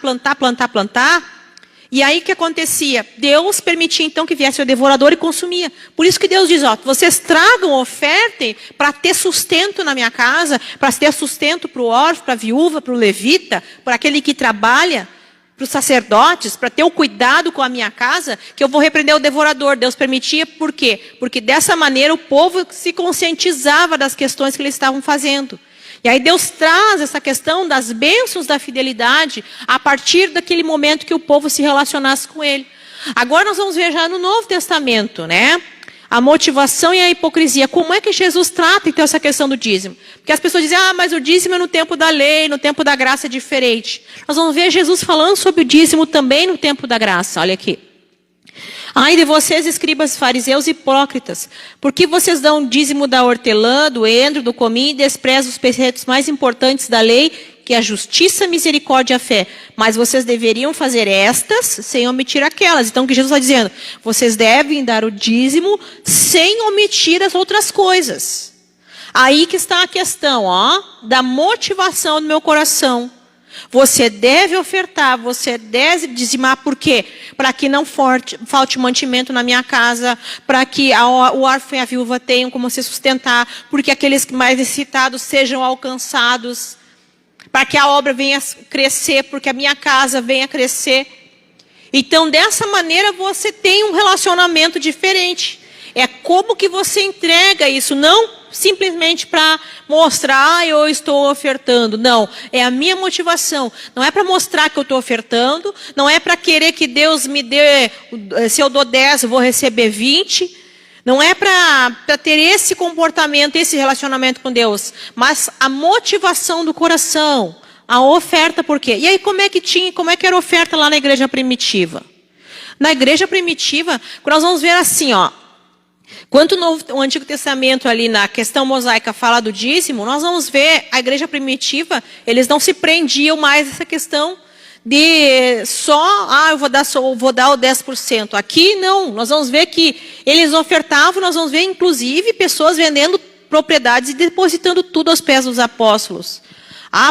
E aí o que acontecia? Deus permitia então que viesse o devorador e consumia. Por isso que Deus diz, ó, vocês tragam oferta para ter sustento na minha casa, para ter sustento para o órfão, para a viúva, para o levita, para aquele que trabalha, para os sacerdotes, para ter o cuidado com a minha casa, que eu vou repreender o devorador. Deus permitia, por quê? Porque dessa maneira o povo se conscientizava das questões que eles estavam fazendo. E aí Deus traz essa questão das bênçãos da fidelidade a partir daquele momento que o povo se relacionasse com ele. Agora nós vamos ver já no Novo Testamento, né? A motivação e a hipocrisia. Como é que Jesus trata então essa questão do dízimo? Porque as pessoas dizem, mas o dízimo é no tempo da lei, no tempo da graça é diferente. Nós vamos ver Jesus falando sobre o dízimo também no tempo da graça. Olha aqui. Ai de vocês, escribas, fariseus e hipócritas, porque vocês dão dízimo da hortelã, do endro, do cominho e desprezam os preceitos mais importantes da lei, que é a justiça, a misericórdia e a fé. Mas vocês deveriam fazer estas sem omitir aquelas. Então o que Jesus está dizendo? Vocês devem dar o dízimo sem omitir as outras coisas. Aí que está a questão, ó, da motivação do meu coração. Você deve ofertar, você deve dizimar, por quê? Para que não falte mantimento na minha casa, para que o órfão e a viúva tenham como se sustentar, porque aqueles mais necessitados sejam alcançados, para que a obra venha crescer, porque a minha casa venha crescer. Então, dessa maneira, você tem um relacionamento diferente. É como que você entrega isso, não simplesmente para mostrar, eu estou ofertando. Não, é a minha motivação. Não é para mostrar que eu estou ofertando, não é para querer que Deus me dê, se eu dou 10, eu vou receber 20. Não é para ter esse comportamento, esse relacionamento com Deus, mas a motivação do coração, a oferta, por quê? E aí como é que era a oferta lá na igreja primitiva? Na igreja primitiva, nós vamos ver assim, ó, quanto o Antigo Testamento ali na questão mosaica fala do dízimo, nós vamos ver a igreja primitiva, eles não se prendiam mais a essa questão de eu vou dar o 10%. Aqui não, nós vamos ver que eles ofertavam, nós vamos ver inclusive pessoas vendendo propriedades e depositando tudo aos pés dos apóstolos.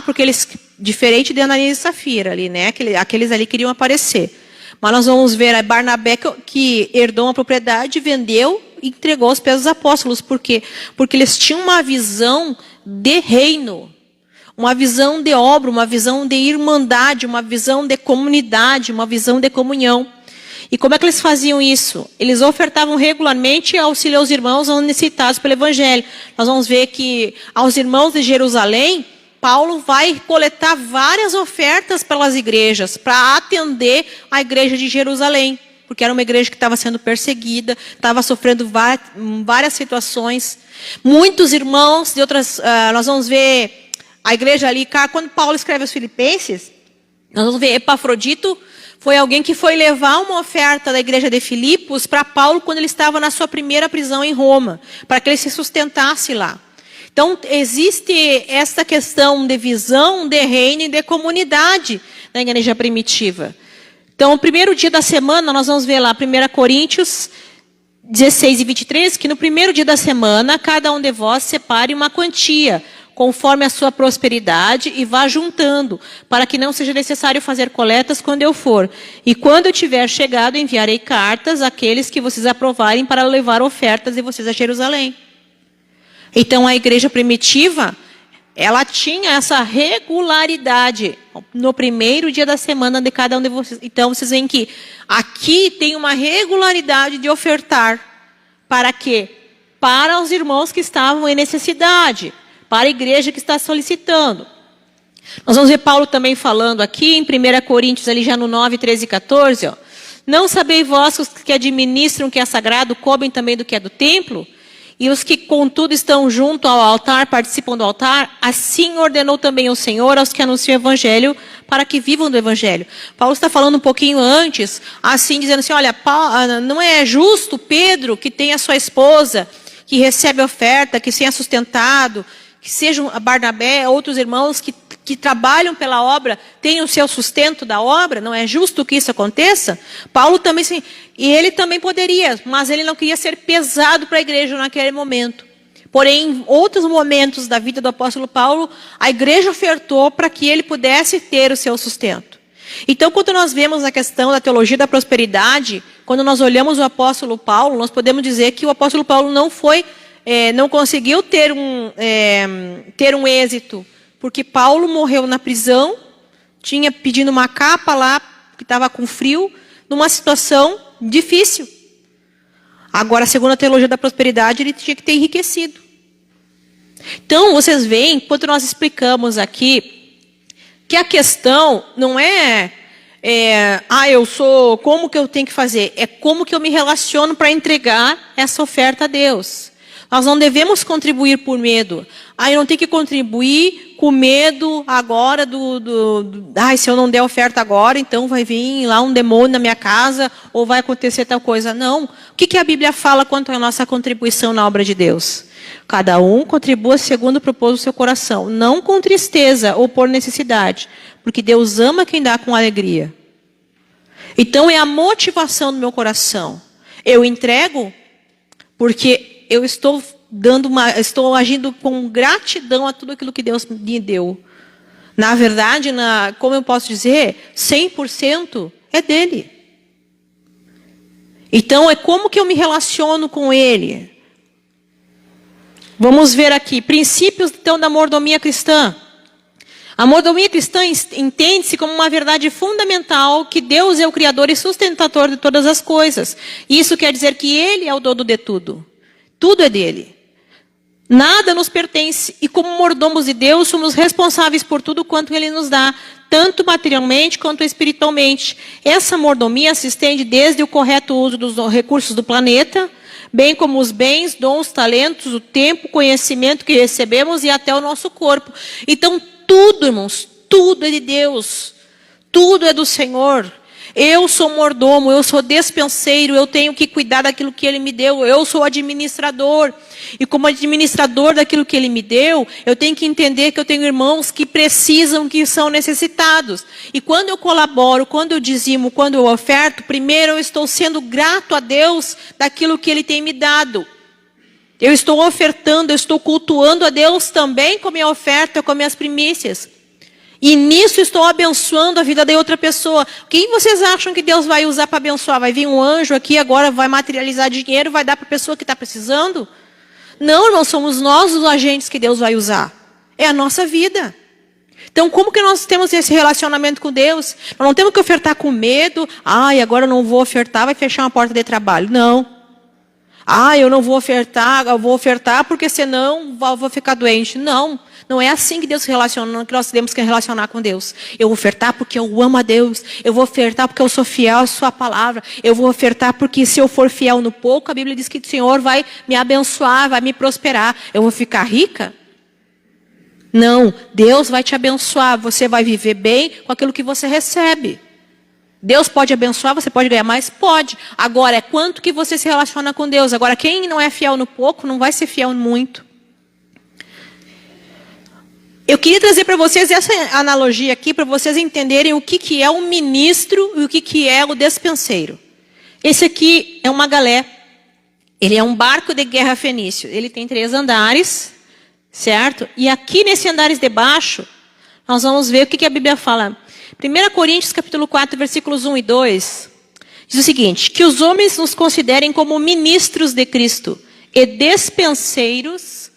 Porque eles, diferente de Ananias e Safira ali, né? Aqueles ali queriam aparecer. Mas nós vamos ver a Barnabé que herdou uma propriedade, vendeu e entregou aos pés dos apóstolos. Por quê? Porque eles tinham uma visão de reino, uma visão de obra, uma visão de irmandade, uma visão de comunidade, uma visão de comunhão. E como é que eles faziam isso? Eles ofertavam regularmente e auxiliavam os irmãos necessitados pelo Evangelho. Nós vamos ver que aos irmãos de Jerusalém, Paulo vai coletar várias ofertas pelas igrejas para atender a igreja de Jerusalém, porque era uma igreja que estava sendo perseguida, estava sofrendo várias situações. Muitos irmãos de outras, nós vamos ver a igreja ali, quando Paulo escreve aos Filipenses, nós vamos ver Epafrodito foi alguém que foi levar uma oferta da igreja de Filipos para Paulo quando ele estava na sua primeira prisão em Roma, para que ele se sustentasse lá. Então, existe essa questão de visão de reino e de comunidade na igreja primitiva. Então, o primeiro dia da semana, nós vamos ver lá, 1 Coríntios 16 e 23, que no primeiro dia da semana, cada um de vós separe uma quantia, conforme a sua prosperidade, e vá juntando, para que não seja necessário fazer coletas quando eu for. E quando eu tiver chegado, enviarei cartas àqueles que vocês aprovarem para levar ofertas de vocês a Jerusalém. Então, a igreja primitiva, ela tinha essa regularidade no primeiro dia da semana de cada um de vocês. Então, vocês veem que aqui tem uma regularidade de ofertar. Para quê? Para os irmãos que estavam em necessidade. Para a igreja que está solicitando. Nós vamos ver Paulo também falando aqui em 1 Coríntios, ali já no 9, 13 e 14. Ó. Não sabeis vós que os que administram o que é sagrado, comem também do que é do templo? E os que, contudo, estão junto ao altar, participam do altar, assim ordenou também o Senhor aos que anunciam o Evangelho, para que vivam do Evangelho. Paulo está falando um pouquinho antes, assim, dizendo assim, olha, não é justo Pedro, que tem a sua esposa, que recebe oferta, que seja sustentado, que sejam Barnabé, outros irmãos que trabalham pela obra, tenham o seu sustento da obra, não é justo que isso aconteça? Paulo também, sim, e ele também poderia, mas ele não queria ser pesado para a igreja naquele momento. Porém, em outros momentos da vida do apóstolo Paulo, a igreja ofertou para que ele pudesse ter o seu sustento. Então, quando nós vemos a questão da teologia da prosperidade, quando nós olhamos o apóstolo Paulo, nós podemos dizer que o apóstolo Paulo não conseguiu ter um êxito, porque Paulo morreu na prisão, tinha pedindo uma capa lá, que estava com frio, numa situação difícil. Agora, segundo a teologia da prosperidade, ele tinha que ter enriquecido. Então, vocês veem, quando nós explicamos aqui, que a questão não é como que eu tenho que fazer? É como que eu me relaciono para entregar essa oferta a Deus. Nós não devemos contribuir por medo. Eu não tenho que contribuir com medo agora se eu não der oferta agora, então vai vir lá um demônio na minha casa, ou vai acontecer tal coisa. Não. O que a Bíblia fala quanto à nossa contribuição na obra de Deus? Cada um contribua segundo o propósito do seu coração, não com tristeza ou por necessidade, porque Deus ama quem dá com alegria. Então é a motivação do meu coração. Eu entrego porque eu estou agindo com gratidão a tudo aquilo que Deus me deu. Na verdade, como eu posso dizer, 100% é dele. Então, é como que eu me relaciono com ele. Vamos ver aqui, princípios então da mordomia cristã. A mordomia cristã entende-se como uma verdade fundamental que Deus é o Criador e sustentador de todas as coisas. Isso quer dizer que Ele é o dono de tudo. Tudo é dele. Nada nos pertence. E como mordomos de Deus, somos responsáveis por tudo quanto Ele nos dá, tanto materialmente quanto espiritualmente. Essa mordomia se estende desde o correto uso dos recursos do planeta, bem como os bens, dons, talentos, o tempo, conhecimento que recebemos e até o nosso corpo. Então, tudo, irmãos, tudo é de Deus. Tudo é do Senhor. Eu sou mordomo, eu sou despenseiro, eu tenho que cuidar daquilo que Ele me deu. Eu sou administrador. E como administrador daquilo que Ele me deu, eu tenho que entender que eu tenho irmãos que precisam, que são necessitados. E quando eu colaboro, quando eu dizimo, quando eu oferto, primeiro eu estou sendo grato a Deus daquilo que Ele tem me dado. Eu estou ofertando, eu estou cultuando a Deus também com a minha oferta, com as minhas primícias. E nisso estou abençoando a vida da outra pessoa. Quem vocês acham que Deus vai usar para abençoar? Vai vir um anjo aqui agora, vai materializar dinheiro, vai dar para a pessoa que está precisando? Não, irmão, somos nós os agentes que Deus vai usar. É a nossa vida. Então, como que nós temos esse relacionamento com Deus? Nós não temos que ofertar com medo. Agora eu não vou ofertar, vai fechar uma porta de trabalho. Não. Eu não vou ofertar, eu vou ofertar porque senão eu vou ficar doente. Não. Não é assim que Deus se relaciona, que nós temos que relacionar com Deus. Eu vou ofertar porque eu amo a Deus. Eu vou ofertar porque eu sou fiel à sua palavra. Eu vou ofertar porque se eu for fiel no pouco, a Bíblia diz que o Senhor vai me abençoar, vai me prosperar. Eu vou ficar rica? Não, Deus vai te abençoar. Você vai viver bem com aquilo que você recebe. Deus pode abençoar, você pode ganhar mais? Pode. Agora, é quanto que você se relaciona com Deus. Agora, quem não é fiel no pouco, não vai ser fiel no muito. Eu queria trazer para vocês essa analogia aqui, para vocês entenderem o que é o ministro e o que é o despenseiro. Esse aqui é uma galé. Ele é um barco de guerra fenício. Ele tem 3 andares, certo? E aqui nesse andares de baixo, nós vamos ver o que a Bíblia fala. 1 Coríntios capítulo 4, versículos 1 e 2, diz o seguinte: que os homens nos considerem como ministros de Cristo e despenseiros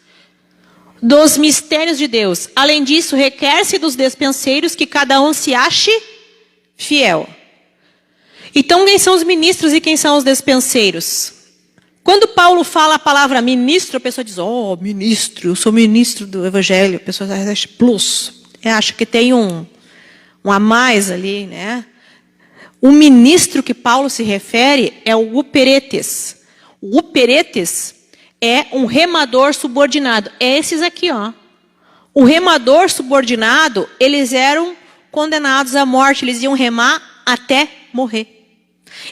dos mistérios de Deus. Além disso, requer-se dos despenseiros que cada um se ache fiel. Então, quem são os ministros e quem são os despenseiros? Quando Paulo fala a palavra ministro, a pessoa diz, oh, ministro, eu sou ministro do Evangelho. A pessoa acha plus, acha que tem um a mais ali, né? O ministro que Paulo se refere é o uperetes. O uperetes é um remador subordinado. É esses aqui, ó. O remador subordinado, eles eram condenados à morte. Eles iam remar até morrer.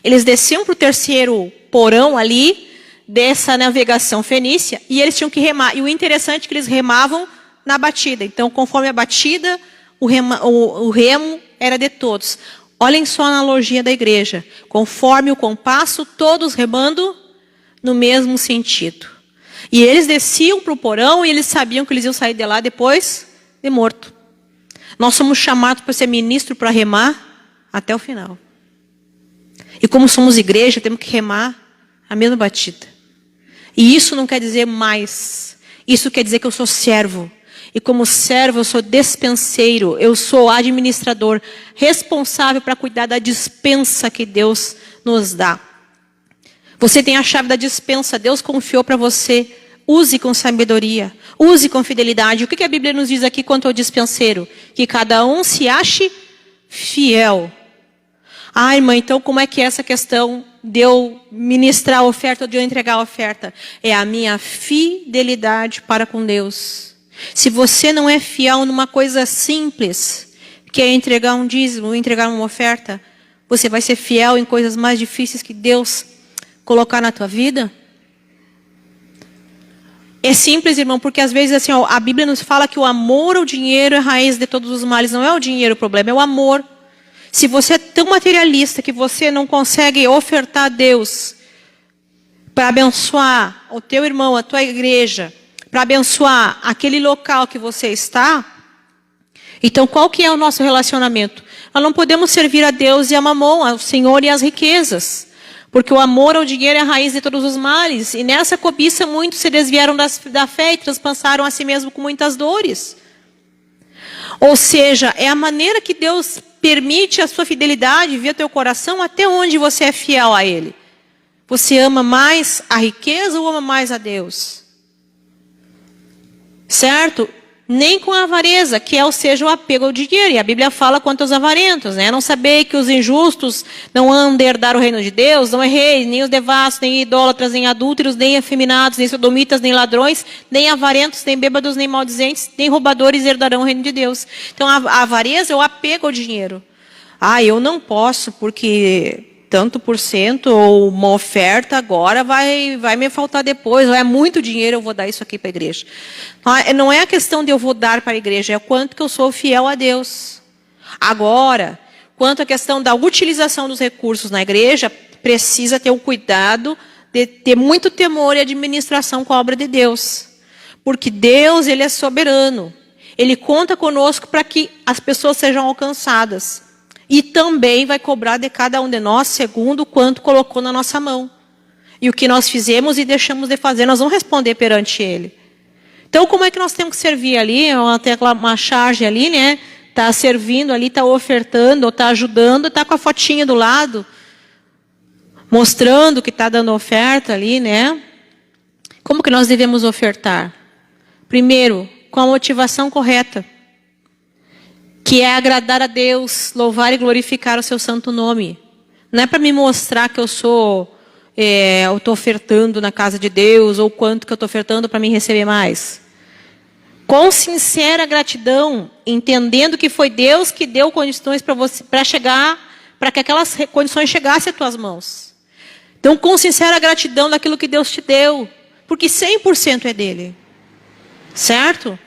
Eles desciam para o 3º porão ali, dessa navegação fenícia, e eles tinham que remar. E o interessante é que eles remavam na batida. Então, conforme a batida, o remo era de todos. Olhem só a analogia da igreja. Conforme o compasso, todos remando no mesmo sentido. E eles desciam para o porão e eles sabiam que eles iam sair de lá depois de morto. Nós somos chamados para ser ministro para remar até o final. E como somos igreja, temos que remar a mesma batida. E isso não quer dizer mais. Isso quer dizer que eu sou servo. E como servo, eu sou despenseiro. Eu sou administrador, responsável para cuidar da dispensa que Deus nos dá. Você tem a chave da dispensa. Deus confiou para você. Use com sabedoria. Use com fidelidade. O que a Bíblia nos diz aqui quanto ao dispenseiro? Que cada um se ache fiel. Ah, irmã, então como é que é essa questão de eu ministrar a oferta ou de eu entregar a oferta? É a minha fidelidade para com Deus. Se você não é fiel numa coisa simples, que é entregar um dízimo, entregar uma oferta, você vai ser fiel em coisas mais difíceis que Deus colocar na tua vida? É simples, irmão, porque às vezes assim, ó, a Bíblia nos fala que o amor ao dinheiro é a raiz de todos os males. Não é o dinheiro o problema, é o amor. Se você é tão materialista que você não consegue ofertar a Deus para abençoar o teu irmão, a tua igreja, para abençoar aquele local que você está, então qual que é o nosso relacionamento? Nós não podemos servir a Deus e a mamon, ao Senhor e às riquezas, porque o amor ao dinheiro é a raiz de todos os males, e nessa cobiça muitos se desviaram da fé e transpassaram a si mesmo com muitas dores. Ou seja, é a maneira que Deus permite a sua fidelidade via teu coração, até onde você é fiel a Ele. Você ama mais a riqueza ou ama mais a Deus? Certo? Nem com a avareza, que é, ou seja, o apego ao dinheiro. E a Bíblia fala quanto aos avarentos, né? Não saber que os injustos não hão de herdar o reino de Deus, não erreis, nem os devassos, nem idólatras, nem adúlteros, nem afeminados, nem sodomitas, nem ladrões, nem avarentos, nem bêbados, nem maldizentes, nem roubadores herdarão o reino de Deus. Então a avareza é o apego ao dinheiro. Ah, eu não posso porque tanto por cento ou uma oferta agora vai me faltar depois, ou é muito dinheiro, eu vou dar isso aqui para a igreja. Não é a questão de eu vou dar para a igreja, é o quanto que eu sou fiel a Deus. Agora, quanto à questão da utilização dos recursos na igreja, precisa ter o cuidado de ter muito temor e administração com a obra de Deus. Porque Deus, Ele é soberano. Ele conta conosco para que as pessoas sejam alcançadas. E também vai cobrar de cada um de nós, segundo o quanto colocou na nossa mão. E o que nós fizemos e deixamos de fazer, nós vamos responder perante Ele. Então, como é que nós temos que servir ali? Tem uma charge ali, né? Está servindo ali, está ofertando, está ajudando, está com a fotinha do lado, mostrando que está dando oferta ali, né? Como que nós devemos ofertar? Primeiro, com a motivação correta, que é agradar a Deus, louvar e glorificar o seu santo nome. Não é para me mostrar que eu estou ofertando na casa de Deus, ou quanto que eu estou ofertando para me receber mais. Com sincera gratidão, entendendo que foi Deus que deu condições para você, para que aquelas condições chegassem às tuas mãos. Então, com sincera gratidão daquilo que Deus te deu, porque 100% é dele. Certo?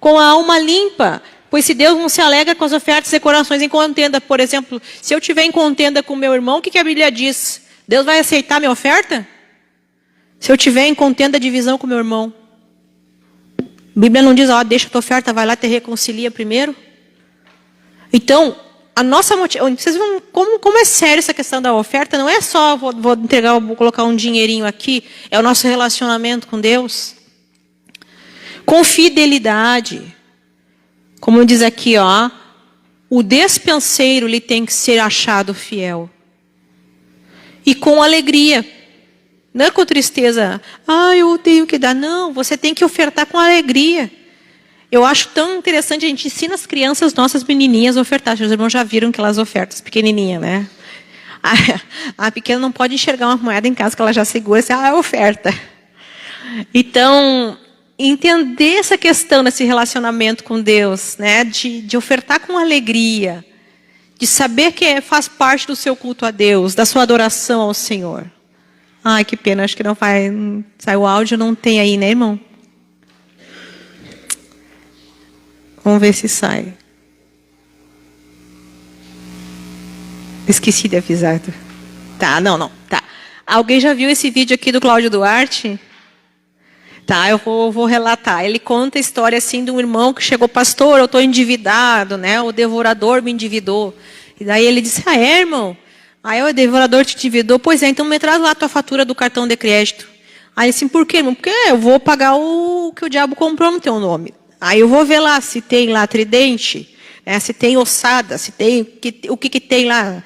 com a alma limpa. Pois se Deus não se alegra com as ofertas e corações em contenda, por exemplo, se eu tiver em contenda com meu irmão, o que a Bíblia diz? Deus vai aceitar minha oferta? Se eu tiver em contenda, divisão com meu irmão. A Bíblia não diz, deixa a tua oferta, vai lá, te reconcilia primeiro. Então, a nossa motivação, vocês vão, como é sério essa questão da oferta, não é só vou entregar, vou colocar um dinheirinho aqui, é o nosso relacionamento com Deus. Com fidelidade. Como diz aqui, o despenseiro ele tem que ser achado fiel. E com alegria. Não é com tristeza. Eu tenho que dar. Não, você tem que ofertar com alegria. Eu acho tão interessante, a gente ensina as crianças, nossas menininhas a ofertar. Os irmãos já viram que elas ofertam, pequenininha, né? A pequena não pode enxergar uma moeda em casa que ela já segura, é oferta. Então, entender essa questão desse relacionamento com Deus, né? De ofertar com alegria, de saber que faz parte do seu culto a Deus, da sua adoração ao Senhor. Ai, que pena, acho que não vai sair o áudio, não tem aí, né, irmão? Vamos ver se sai. Esqueci de avisar. Tá, não, tá. Alguém já viu esse vídeo aqui do Cláudio Duarte? Tá, eu vou relatar. Ele conta a história assim de um irmão que chegou, pastor, eu estou endividado, né? O devorador me endividou. E daí ele disse, irmão? Aí o devorador te endividou. Pois é, então me traz lá a tua fatura do cartão de crédito. Aí ele disse, por quê, irmão? Porque eu vou pagar o que o diabo comprou no teu nome. Aí eu vou ver lá se tem lá tridente, né? Se tem ossada, se tem o que tem lá.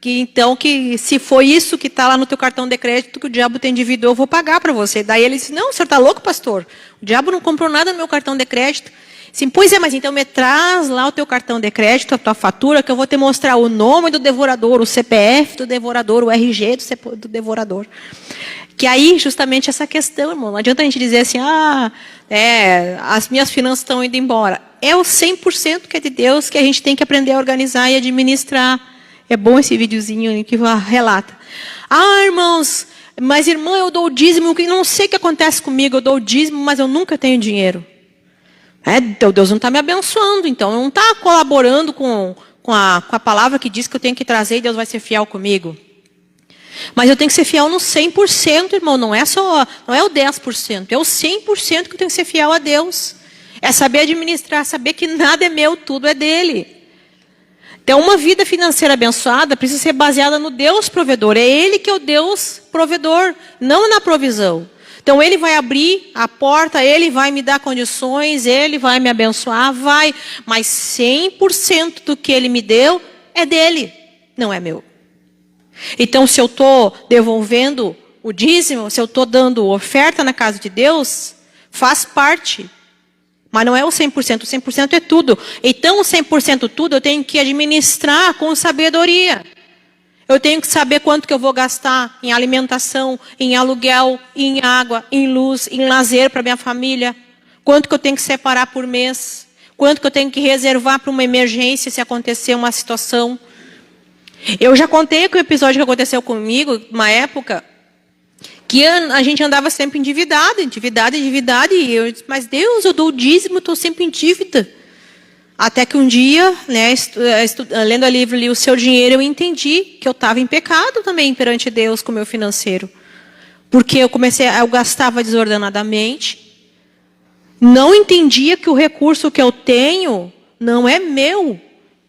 Então, se foi isso que está lá no teu cartão de crédito que o diabo te endividou, eu vou pagar para você. Daí ele disse, não, o senhor está louco, pastor? O diabo não comprou nada no meu cartão de crédito. Sim, pois é, mas então me traz lá o teu cartão de crédito, a tua fatura, que eu vou te mostrar o nome do devorador, o CPF do devorador, o RG do devorador. Que aí, justamente essa questão, irmão, não adianta a gente dizer assim, as minhas finanças estão indo embora. É o 100% que é de Deus que a gente tem que aprender a organizar e administrar. É bom esse videozinho que relata. Irmãos, mas irmã, eu dou o dízimo, não sei o que acontece comigo, eu dou o dízimo, mas eu nunca tenho dinheiro. Então Deus não está me abençoando, então não está colaborando com a palavra que diz que eu tenho que trazer e Deus vai ser fiel comigo. Mas eu tenho que ser fiel no 100%, irmão, não é o 10%, é o 100% que eu tenho que ser fiel a Deus. É saber administrar, saber que nada é meu, tudo é dele. Então, uma vida financeira abençoada precisa ser baseada no Deus provedor. É Ele que é o Deus provedor, não na provisão. Então, Ele vai abrir a porta, Ele vai me dar condições, Ele vai me abençoar, vai. Mas 100% do que Ele me deu é dele, não é meu. Então, se eu estou devolvendo o dízimo, se eu estou dando oferta na casa de Deus, faz parte. Mas não é o 100%, o 100% é tudo. Então, o 100% tudo eu tenho que administrar com sabedoria. Eu tenho que saber quanto que eu vou gastar em alimentação, em aluguel, em água, em luz, em lazer para minha família. Quanto que eu tenho que separar por mês. Quanto que eu tenho que reservar para uma emergência se acontecer uma situação. Eu já contei que o episódio que aconteceu comigo, uma época, que a gente andava sempre endividado, e eu disse, mas Deus, eu dou o dízimo, estou sempre em dívida. Até que um dia, né, lendo o livro ali, O Seu Dinheiro, eu entendi que eu estava em pecado também perante Deus com o meu financeiro. Porque eu gastava desordenadamente, não entendia que o recurso que eu tenho não é meu,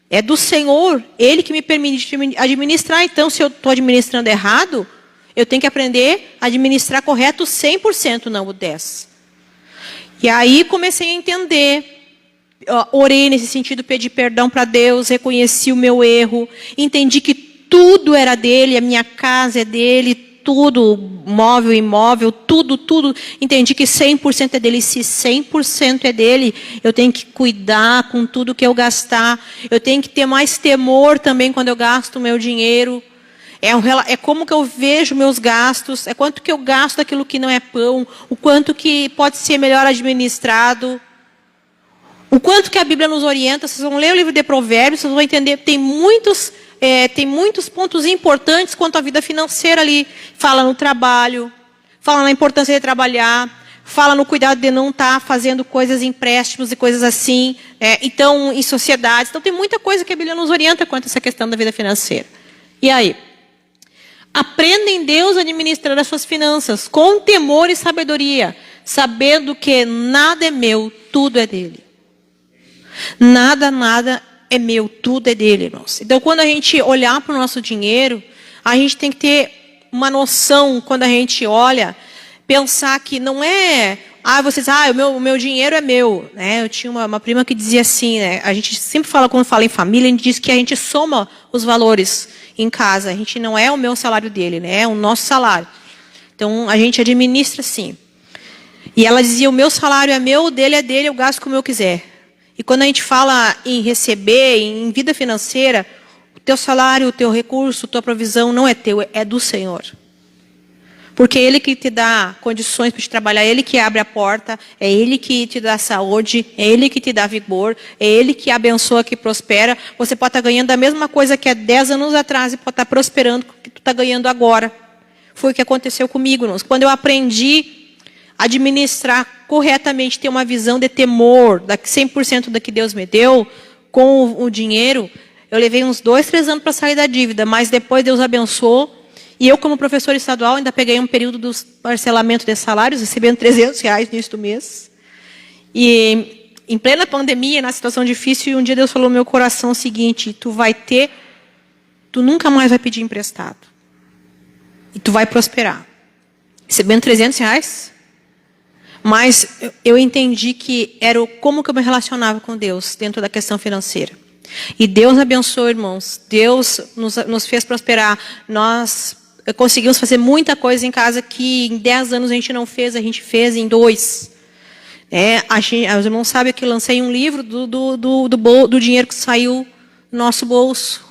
é do Senhor, Ele que me permite administrar. Então, se eu estou administrando errado, eu tenho que aprender a administrar correto 100%, não o 10%. E aí comecei a entender. Orei nesse sentido, pedi perdão para Deus, reconheci o meu erro, entendi que tudo era dele, a minha casa é dele, tudo, móvel, imóvel, tudo. Entendi que 100% é dele. Se 100% é dele, eu tenho que cuidar com tudo que eu gastar. Eu tenho que ter mais temor também quando eu gasto o meu dinheiro. É como que eu vejo meus gastos, é quanto que eu gasto daquilo que não é pão, o quanto que pode ser melhor administrado, o quanto que a Bíblia nos orienta. Vocês vão ler o livro de Provérbios, vocês vão entender, tem muitos pontos importantes quanto à vida financeira ali. Fala no trabalho, fala na importância de trabalhar, fala no cuidado de não estar fazendo coisas, empréstimos e coisas assim, então, em sociedades. Então, tem muita coisa que a Bíblia nos orienta quanto a essa questão da vida financeira. E aí? Aprenda em Deus a administrar as suas finanças, com temor e sabedoria, sabendo que nada é meu, tudo é dele. Nada é meu, tudo é dele, irmãos. Então, quando a gente olhar para o nosso dinheiro, a gente tem que ter uma noção, quando a gente olha, pensar que não é... o meu dinheiro é meu. Né? Eu tinha uma prima que dizia assim, né? A gente sempre fala, quando fala em família, a gente diz que a gente soma os valores em casa. A gente não é o meu salário dele, né? É o nosso salário. Então, a gente administra assim. E ela dizia, o meu salário é meu, o dele é dele, eu gasto como eu quiser. E quando a gente fala em receber, em vida financeira, o teu salário, o teu recurso, a tua provisão não é teu, é do Senhor. Porque é Ele que te dá condições para te trabalhar, é Ele que abre a porta, é Ele que te dá saúde, é Ele que te dá vigor, é Ele que abençoa, que prospera. Você pode estar ganhando a mesma coisa que há 10 anos atrás e pode estar prosperando com o que tu está ganhando agora. Foi o que aconteceu comigo, irmãos. Quando eu aprendi a administrar corretamente, ter uma visão de temor, 100% da que Deus me deu, com o dinheiro, eu levei uns 2, 3 anos para sair da dívida, mas depois Deus abençoou. E eu, como professora estadual, ainda peguei um período do parcelamento de salários, recebendo R$300 nisso do mês. E em plena pandemia, na situação difícil, e um dia Deus falou no meu coração o seguinte, tu nunca mais vai pedir emprestado. E tu vai prosperar. Recebendo R$300, mas eu entendi que era como que eu me relacionava com Deus dentro da questão financeira. E Deus abençoou, irmãos. Deus nos fez prosperar. Nós conseguimos fazer muita coisa em casa que em 10 anos a gente não fez, a gente fez em 2. Os irmãos sabem que eu lancei um livro do dinheiro que saiu do nosso bolso.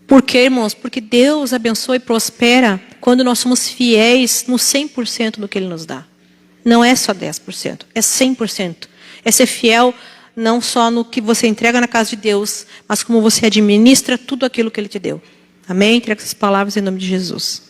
Por quê, irmãos? Porque Deus abençoa e prospera quando nós somos fiéis no 100% do que Ele nos dá. Não é só 10%, é 100%. É ser fiel não só no que você entrega na casa de Deus, mas como você administra tudo aquilo que Ele te deu. Amém? Entrega essas palavras em nome de Jesus.